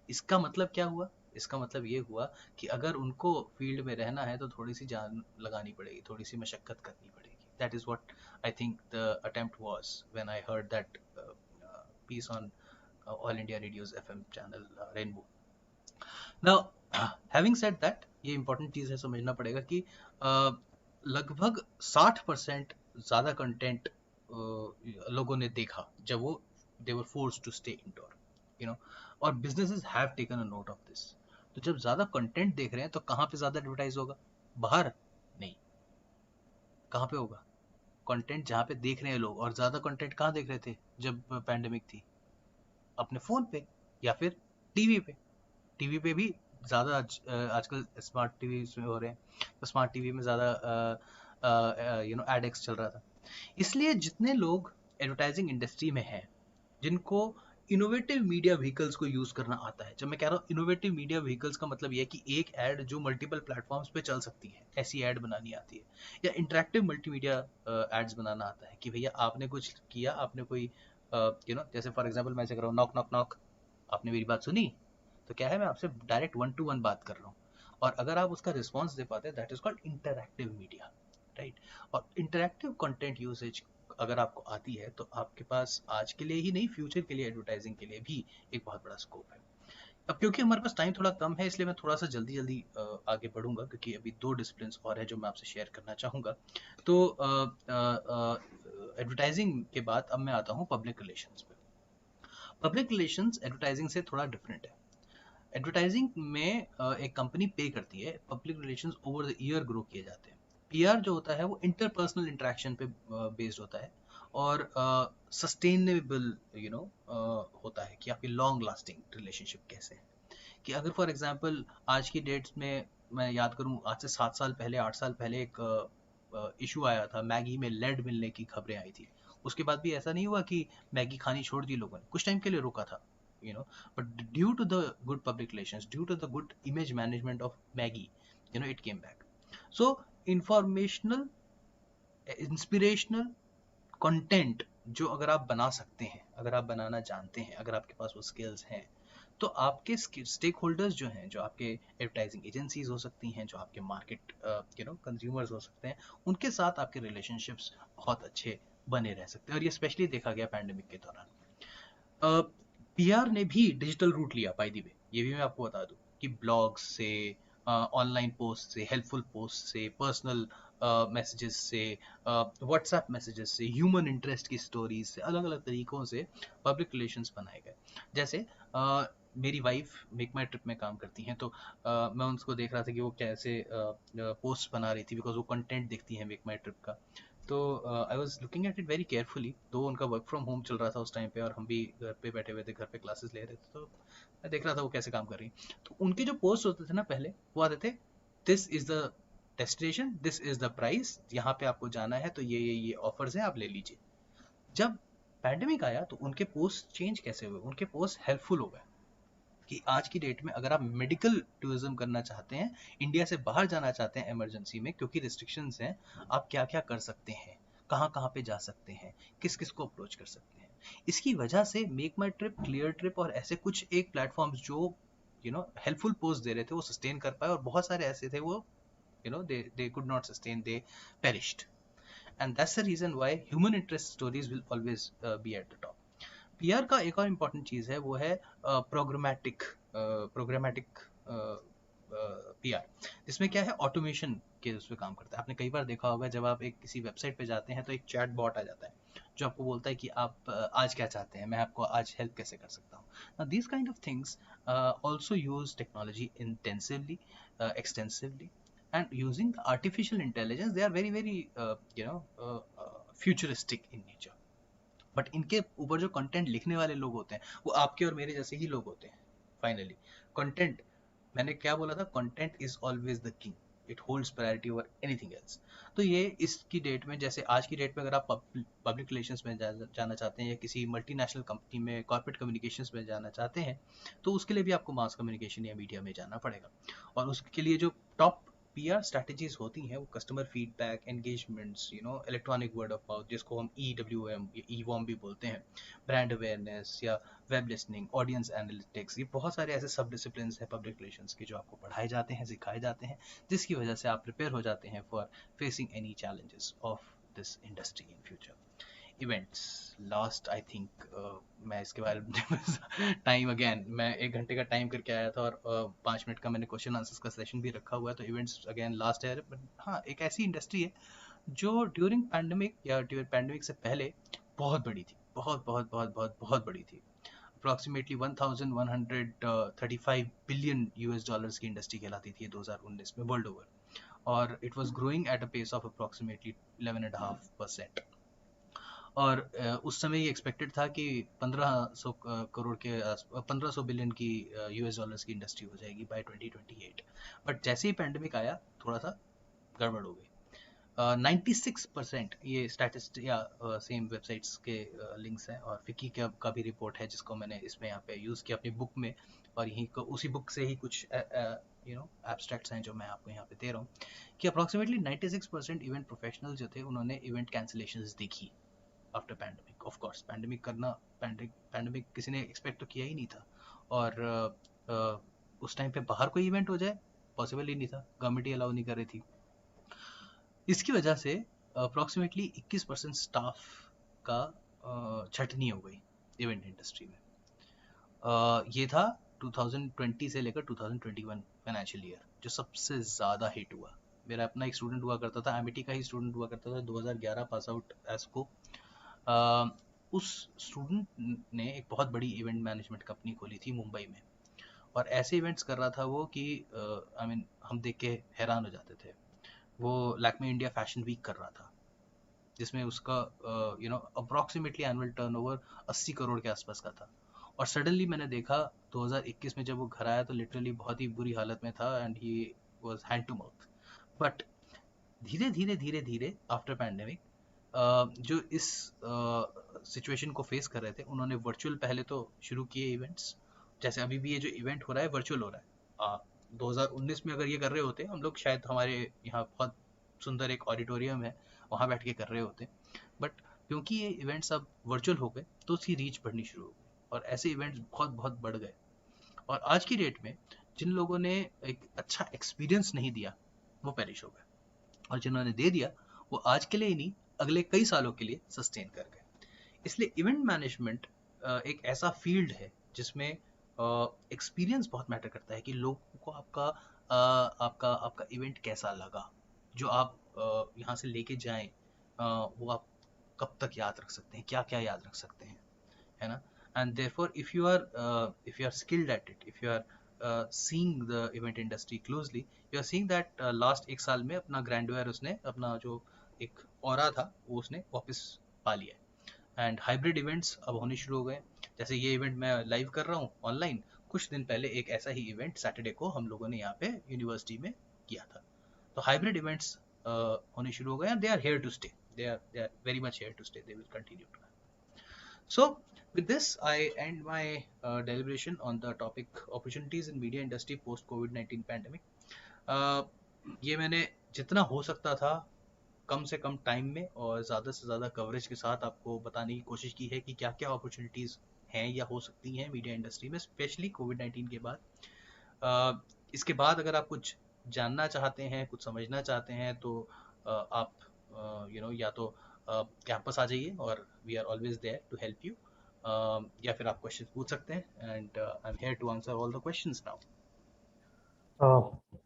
इसका मतलब क्या हुआ? इसका मतलब ये हुआ कि अगर उनको फील्ड में रहना है तो थोड़ी सी जान लगानी पड़ेगी, थोड़ी सी मशक्कत करनी पड़ेगी। That is what I think the attempt was when I heard that piece on All India Radio's FM channel Rainbow. Now, having said that, ये important चीज़ है, समझना पड़ेगा कि लगभग 60% ज़्यादा कंटेंट लोगों ने देखा जब वो they were forced to stay indoor, you know, और businesses have taken a note of this. तो जब ज़्यादा कंटेंट देख रहे हैं तो कहाँ पे ज़्यादा एडवर्टाइज होगा? बाहर नहीं, कहाँ पे होगा? कंटेंट जहाँ पे देख रहे हैं लोग। और ज़्यादा कंटेंट कहाँ देख रहे थे जब पैंडेमिक थी? अपने फ़ोन पे या फिर टीवी पे। टीवी पे भी ज़्यादा आजकल स्मार्ट टीवी में हो रहे हैं, तो स्मार्ट टीवी में ज़्यादा एडेक्स चल रहा था। इसलिए जितने लोग एडवर्टाइजिंग इंडस्ट्री में हैं, जिनको इनोवेटिव मीडिया व्हीकल्स को यूज़ करना आता है, जब मैं कह रहा हूँ इनोवेटिव मीडिया व्हीकल्स का मतलब यह है कि एक ऐड जो मल्टीपल प्लेटफॉर्म्स पे चल सकती है, ऐसी ऐड बनानी आती है। या इंटरेक्टिव मल्टीमीडिया एड्स बनाना आता है कि भैया आपने कुछ किया, आपने कोई जैसे फॉर एग्जांपल मैं ऐसे कर रहा हूँ, नॉक नॉक नॉक, आपने मेरी बात सुनी? तो क्या है, मैं आपसे डायरेक्ट 1-to-1 बात कर रहा हूँ, और अगर आप उसका रिस्पॉन्स दे पाते हैं, that is called interactive media, right. और इंटरैक्टिव कंटेंट यूसेज अगर आपको आती है तो आपके पास आज के लिए ही नहीं, फ्यूचर के लिए एडवर्टाइजिंग के लिए भी एक बहुत बड़ा स्कोप है। अब क्योंकि हमारे पास टाइम थोड़ा कम है, इसलिए मैं थोड़ा सा जल्दी जल्दी आगे बढ़ूंगा, क्योंकि अभी 2 डिसिप्लिन और है जो मैं आपसे शेयर करना चाहूँगा। तो एडवर्टाइजिंग के बाद अब मैं आता हूँ पब्लिक रिलेशंस पे। पब्लिक रिलेशंस एडवर्टाइजिंग से थोड़ा डिफरेंट है। एडवर्टाइजिंग में एक कंपनी पे करती है, public relations over the year grow किए जाते हैं। पीआर जो होता है वो इंटरपर्सनल इंटरेक्शन पे बेस्ड होता है, और सस्टेनेबल होता है कि आपकी लॉन्ग लास्टिंग रिलेशनशिप कैसे है। कि अगर फॉर एग्जांपल आज की डेट्स में मैं याद करूं, आज से 7 साल पहले, 8 साल पहले एक इशू आया था, मैगी में लेड मिलने की खबरें आई थी। उसके बाद भी ऐसा नहीं हुआ कि मैगी खानी छोड़ दी लोगों ने, कुछ टाइम के लिए रोका था, but due to the good public relations, due to the good image management of Maggie, it came back. So informational, inspirational content जो अगर आप बना सकते हैं, अगर आप बनाना जानते हैं, अगर आपके पास वो स्किल्स हैं, तो आपके स्टेक होल्डर्स जो हैं, जो आपके एडवर्टाइजिंग एजेंसीज हो सकती हैं, जो आपके मार्केट कंज्यूमर्स हो सकते हैं, उनके साथ आपके रिलेशनशिप्स बहुत अच्छे बने रह सकते हैं। और ये स्पेशली देखा गया पैंडेमिक के दौरान। पीआर ने भी डिजिटल रूट लिया, बाय द वे ये भी मैं आपको बता दूं कि ब्लॉग्स से, ऑनलाइन पोस्ट से, हेल्पफुल पोस्ट से, पर्सनल मैसेजेस से, व्हाट्सएप मैसेजेस से, ह्यूमन इंटरेस्ट की स्टोरीज से, अलग अलग तरीकों से पब्लिक रिलेशंस बनाए गए। जैसे मेरी वाइफ मेक माई ट्रिप में काम करती हैं, तो मैं उनको देख रहा था कि वो कैसे पोस्ट बना रही थी, बिकॉज वो कंटेंट देखती हैं मेक माई ट्रिप का। तो I was looking at it very carefully, दो उनका वर्क फ्रॉम होम चल रहा था उस टाइम पे और हम भी घर पे बैठे हुए थे, घर पे क्लासेस ले रहे थे, तो मैं देख रहा था वो कैसे काम कर रही। तो उनके जो पोस्ट होते थे ना पहले, वो आते थे, this is the destination, this is the price, यहाँ पे आपको जाना है तो ये ऑफर्स हैं, आप ले लीजिए। जब पैंडेमिक आया तो उनके पोस्ट चेंज कैसे हुए, उनके पोस्ट हेल्पफुल हो गए कि आज की डेट में अगर आप मेडिकल टूरिज्म करना चाहते हैं, इंडिया से बाहर जाना चाहते हैं इमरजेंसी में क्योंकि रिस्ट्रिक्शंस हैं, आप क्या क्या कर सकते हैं, कहाँ कहाँ पे जा सकते हैं, किस किस को अप्रोच कर सकते हैं। इसकी वजह से मेक माई ट्रिप, क्लियर ट्रिप और ऐसे कुछ एक प्लेटफॉर्म्स जो हेल्पफुल पोस्ट दे रहे थे, वो सस्टेन कर पाए, और बहुत सारे ऐसे थे वो they could not sustain, they perished. And that's the reason why human interest stories will always be at the top. PR का एक और इम्पॉर्टेंट चीज है, वो है प्रोग्रामेटिक पीआर, जिसमें क्या है, ऑटोमेशन के उस पर काम करता है। आपने कई बार देखा होगा जब आप एक किसी वेबसाइट पे जाते हैं तो एक चैट बॉट आ जाता है जो आपको बोलता है कि आप आज क्या चाहते हैं, मैं आपको आज हेल्प कैसे कर सकता हूँ। Now these kind of things also use technology intensively, extensively, and using artificial intelligence, they are very very futuristic in nature. But इनके ऊपर जो कंटेंट लिखने वाले लोग होते हैं वो आपके और मेरे जैसे ही लोग होते हैं। फाइनली कंटेंट, मैंने क्या बोला था, content is always the king, it holds priority over anything else. तो ये इसकी डेट में, जैसे आज की डेट में अगर आप पब्लिक रिलेशंस में जाना चाहते हैं या किसी मल्टीनेशनल कंपनी में कॉर्पोरेट कम्युनिकेशंस में जाना चाहते हैं, तो उसके लिए भी आपको मास कम्युनिकेशन या मीडिया में जाना पड़ेगा। और उसके लिए जो टॉप पीआर स्ट्रैटेजीज होती हैं वो customer feedback, engagements, electronic word of mouth, जिसको हम EWM या EWOM भी बोलते हैं, ब्रांड अवेयरनेस या वेब लिसनिंग, ऑडियंस एनालिटिक्स, ये बहुत सारे ऐसे सब डिसिप्लिन हैं पब्लिक रिलेशंस के जो आपको पढ़ाए जाते हैं, सिखाए जाते हैं, जिसकी वजह से आप प्रिपेयर हो जाते हैं for facing any challenges of this industry in future. Events, last I think मैं इसके बारे में टाइम अगेन, मैं 1 घंटे का टाइम करके आया था और 5 मिनट का मैंने क्वेश्चन आंसर्स का सेशन भी रखा हुआ है, तो इवेंट्स अगेन लास्ट है। बट हाँ, एक ऐसी इंडस्ट्री है जो ड्यूरिंग पैंडमिक या ड्यूरिंग पैंडमिक से पहले बहुत बड़ी थी, बहुत बहुत बहुत बहुत बहुत बड़ी थी। अप्रॉक्सीमेटली 1135 बिलियन US डॉलर्स की इंडस्ट्री कहलाती थी 2019 में वर्ल्ड ओवर, और it was growing at a pace of approximately 11.5%। और उस समय ये एक्सपेक्टेड था कि 1500 करोड़ के 1500 बिलियन की US डॉलर्स की इंडस्ट्री हो जाएगी बाय 2028। बट जैसे ही पैंडेमिक आया थोड़ा सा गड़बड़ हो गई। 96% ये स्टैटिस्ट या सेम वेबसाइट्स के लिंक्स हैं, और फिकी का भी रिपोर्ट है जिसको मैंने इसमें यहाँ पे यूज़ किया अपनी बुक में, और यहीं को उसी बुक से ही कुछ एब्स्ट्रैक्ट्स हैं जो मैं आपको यहाँ पे दे रहा हूँ, कि अप्रॉक्सीमेटली 96% इवेंट प्रोफेशनल जो थे उन्होंने इवेंट कैंसिलेशंस देखी after pandemic. Of course pandemic करना, पैंडेमिक किसी ने एक्सपेक्ट तो किया ही नहीं था, और उस टाइम पे बाहर कोई इवेंट हो जाए पॉसिबल ही नहीं था, गवर्नमेंट ही अलाउ नहीं कर रही थी। इसकी वजह से अप्रॉक्सीमेटली 21% स्टाफ का छटनी हो गई इवेंट इंडस्ट्री में। ये था 2020 से लेकर 2021 फाइनेंशियल ईयर जो सबसे ज़्यादा हिट हुआ। मेरा अपना एक स्टूडेंट हुआ करता था, एमिटी का ही स्टूडेंट हुआ करता था, 2011 पास आउट एसको। उस स्टूडेंट ने एक बहुत बड़ी इवेंट मैनेजमेंट कंपनी खोली थी मुंबई में, और ऐसे इवेंट्स कर रहा था वो कि आई मीन हम देख के हैरान हो जाते थे। वो लैक्मे इंडिया फैशन वीक कर रहा था, जिसमें उसका अप्रॉक्सीमेटली एनुअल टर्नओवर 80 करोड़ के आसपास का था। और सडनली मैंने देखा 2021 में जब वो घर आया तो लिटरली बहुत ही बुरी हालत में था, and he was hand to mouth. But धीरे धीरे धीरे धीरे आफ्टर पैंडेमिक जो इस सिचुएशन को फेस कर रहे थे, उन्होंने वर्चुअल पहले तो शुरू किए इवेंट्स। जैसे अभी भी ये जो इवेंट हो रहा है वर्चुअल हो रहा है। 2019 में अगर ये कर रहे होते हम लोग, शायद हमारे यहाँ बहुत सुंदर एक ऑडिटोरियम है, वहाँ बैठ के कर रहे होते। बट क्योंकि ये इवेंट्स अब वर्चुअल हो गए तो उसकी रीच बढ़नी शुरू हो गई, और ऐसे इवेंट्स बहुत बहुत बढ़ गए। और आज की डेट में जिन लोगों ने एक अच्छा एक्सपीरियंस नहीं दिया वो पेरिश हो गए, और जिन्होंने दे दिया वो आज के लिए ही नहीं अगले कई सालों के लिए सस्टेन कर गए। इसलिए इवेंट मैनेजमेंट एक ऐसा फील्ड है जिसमें एक्सपीरियंस बहुत मैटर करता है कि लोगों को आपका आपका इवेंट कैसा लगा, जो आप यहाँ से लेके जाएं वो आप कब तक याद रख सकते हैं, क्या क्या याद रख सकते हैं, है ना। And therefore if you are skilled at it, if you are seeing the event industry closely, you are seeing that last एक साल में अपना ग्रैंडवेयर उसने अपना जो एक ऑरा था वो उसने वापस पा लिया है। एंड हाइब्रिड इवेंट्स अब होने शुरू हो गए, जैसे ये इवेंट मैं लाइव कर रहा हूँ ऑनलाइन, कुछ दिन पहले एक ऐसा ही इवेंट सैटरडे को हम लोगों ने यहाँ पे यूनिवर्सिटी में किया था। तो हाइब्रिड इवेंट्स होने शुरू हो गए and they are here to stay, they are very much here to stay, they will continue to happen. So with this I end my deliberation on the topic opportunities in media industry post COVID-19 pandemic. ये मैंने जितना हो सकता था कम से कम time में और ज़्यादा से ज़्यादा कवरेज के साथ आपको बताने की कोशिश की है कि क्या क्या अपॉर्चुनिटीज़ हैं या हो सकती हैं मीडिया इंडस्ट्री में, स्पेशली कोविड-19 के बाद। इसके बाद अगर आप कुछ जानना चाहते हैं, कुछ समझना चाहते हैं तो आप या तो कैंपस आ जाइए और we are always there to help you, या फिर आप क्वेश्चन पूछ सकते हैं and I am here to answer all the questions now. Uh,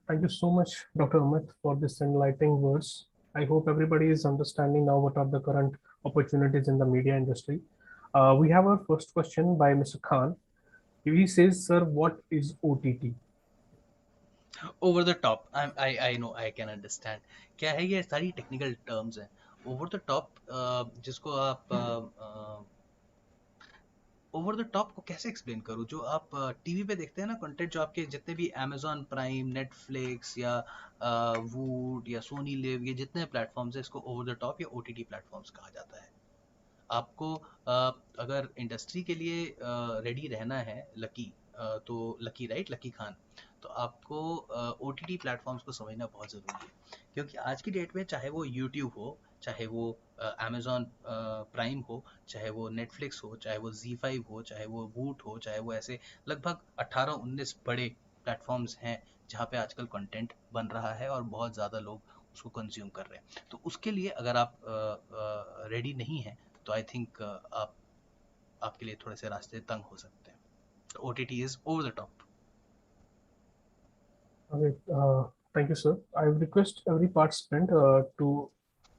Thank you so much, Dr. Amit, for this enlightening words. I hope everybody is understanding now what are the current opportunities in the media industry. We have our first question by Mr. Khan. He says, "Sir, what is OTT?" Over the top, I know, I can understand क्या है, ये सारी technical terms हैं। Over the top जिसको आप over the top को कैसे explain करूँ, जो आप टीवी पे देखते हैं ना कंटेंट, जो आपके जितने भी अमेजोन प्राइम, नेटफ्लिक्स या वूट या सोनी लिव, ये जितने प्लेटफॉर्म्स हैं इसको ओवर द टॉप या ओटीटी प्लेटफॉर्म्स कहा जाता है। आपको अगर इंडस्ट्री के लिए रेडी रहना है, तो लकी राइट, लकी खान, तो आपको ओटीटी प्लेटफॉर्म्स को समझना बहुत ज़रूरी है, क्योंकि आज की डेट में चाहे वो यूट्यूब हो, चाहे वो अमेजोन प्राइम हो, चाहे वो नेटफ्लिक्स हो, चाहे वो Z5 हो, चाहे वो वूट हो, चाहे वो ऐसे लगभग 18-19 बड़े प्लेटफॉर्म्स हैं जहाँ पे आजकल कंटेंट बन रहा है और बहुत ज़्यादा लोग उसको कंज्यूम कर रहे हैं। तो उसके लिए अगर आप रेडी नहीं हैं तो आई थिंक आपके लिए थोड़े से रास्ते तंग हो सकते हैं। तो OTT is over the top. Okay, thank you, sir. I request every participant to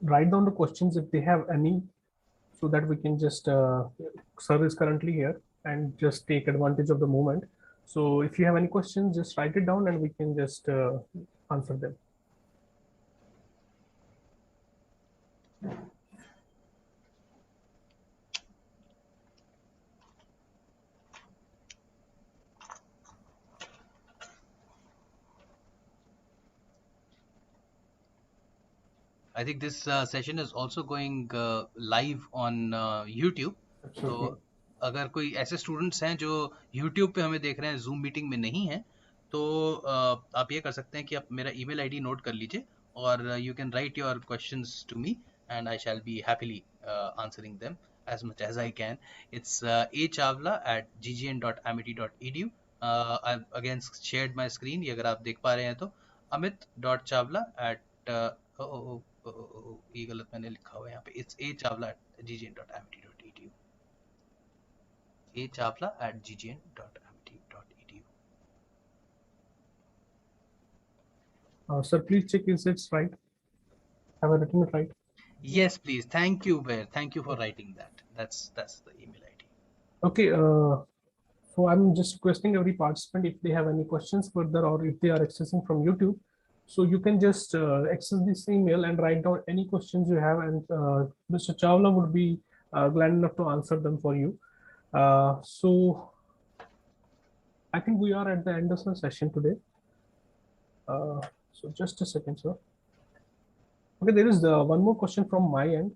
write down the questions if they have any, so that we can just, sir is currently here and just take advantage of the moment. So if you have any questions, just write it down and we can just answer them. I think this session is also going live on YouTube. तो Absolutely. अगर कोई ऐसे students हैं जो YouTube पे हमें देख रहे हैं, Zoom मीटिंग में नहीं हैं, तो आप ये कर सकते हैं कि आप मेरा email ID नोट कर लीजिए और you can write your questions to me and I shall be happily answering them as much as I can. It's achavla@ggn.amity.edu. I've again shared my screen, ये अगर आप देख पा रहे हैं तो amit.chavla ये गलत मैंने लिखा हुआ है यहाँ पे, it's achavla@ggn.amity.edu, achavla@ggn.amity.edu. Sir, please check if it's right. Have I written it right? Yes, please. Thank you, Bear. Thank you for writing that. That's the email ID. Okay. So I'm just requesting every participant if they have any questions further or if they are accessing from YouTube. So you can just access this email and write down any questions you have, and Mr. Chawla would be glad enough to answer them for you. So I think we are at the end of the session today. So just a second, sir. Okay, there is one more question from my end.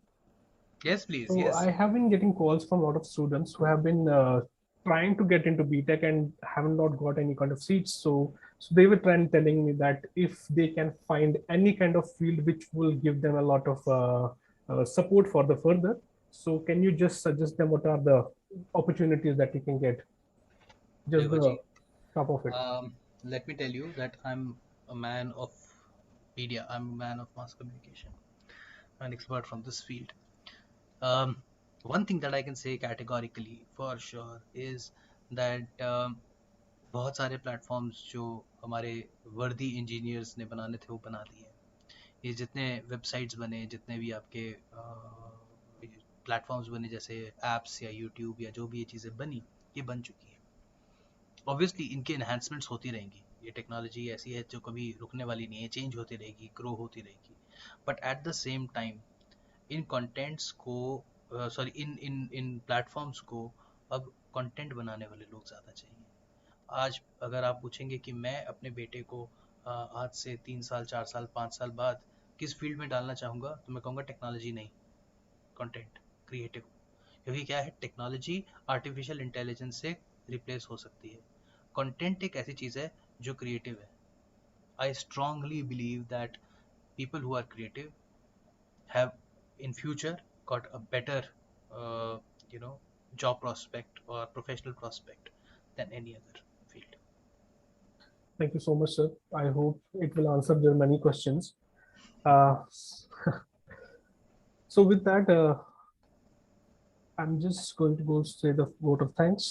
Yes, please. So Yes. I have been getting calls from a lot of students who have been trying to get into BTech and have not got any kind of seats. So they were telling me that if they can find any kind of field which will give them a lot of support for the further. So can you just suggest them what are the opportunities that you can get? Just देखो जी, top of it. Let me tell you that I'm a man of media. I'm a man of mass communication. I'm an expert from this field. Um, One thing that I can say categorically for sure is that बहुत सारे platforms जो हमारे वर्दी engineers ने बनाने थे वो बना दिए। ये जितने वेबसाइट्स बने, जितने भी आपके प्लेटफॉर्म्स बने, जैसे एप्स या यूट्यूब या जो भी ये चीज़ें बनी, ये बन चुकी है। ऑब्वियसली इनके इन्हांसमेंट्स होती रहेंगी। ये टेक्नोलॉजी ऐसी है जो कभी रुकने वाली नहीं है, चेंज होती रहेगी, ग्रो होती रहेगी। But at the same time इन कंटेंट्स को सॉरी इन इन इन प्लेटफॉर्म्स को अब कंटेंट बनाने वाले लोग ज़्यादा चाहिए। आज अगर आप पूछेंगे कि मैं अपने बेटे को आज से 3 साल 4 साल 5 साल बाद किस फील्ड में डालना चाहूँगा, तो मैं कहूँगा टेक्नोलॉजी नहीं, कंटेंट क्रिएटिव। क्योंकि क्या है, टेक्नोलॉजी आर्टिफिशियल इंटेलिजेंस से रिप्लेस हो सकती है। कंटेंट एक ऐसी चीज़ है जो क्रिएटिव है। I strongly believe that people who are creative have in future got a better you know job prospect or professional prospect than any other field. Thank you so much, sir. I hope it will answer your many questions. Uh, so with that, I'm just going to go say the vote of thanks.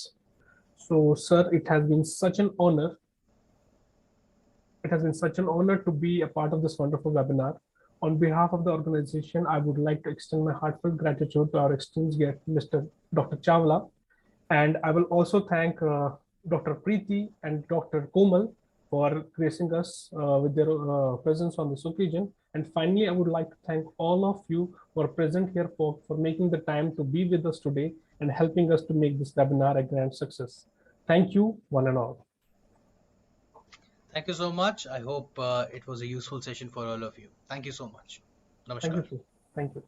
So, sir, it has been such an honor. It has been such an honor to be a part of this wonderful webinar. On behalf of the organization, I would like to extend my heartfelt gratitude to our esteemed guest, Mr. Dr. Chawla. And I will also thank Dr. Preeti and Dr. Komal for gracing us with their presence on this occasion. And finally, I would like to thank all of you who are present here for making the time to be with us today and helping us to make this webinar a grand success. Thank you, one and all. Thank you so much. I hope it was a useful session for all of you. Thank you so much. Namaskar. Thank you, sir. Thank you.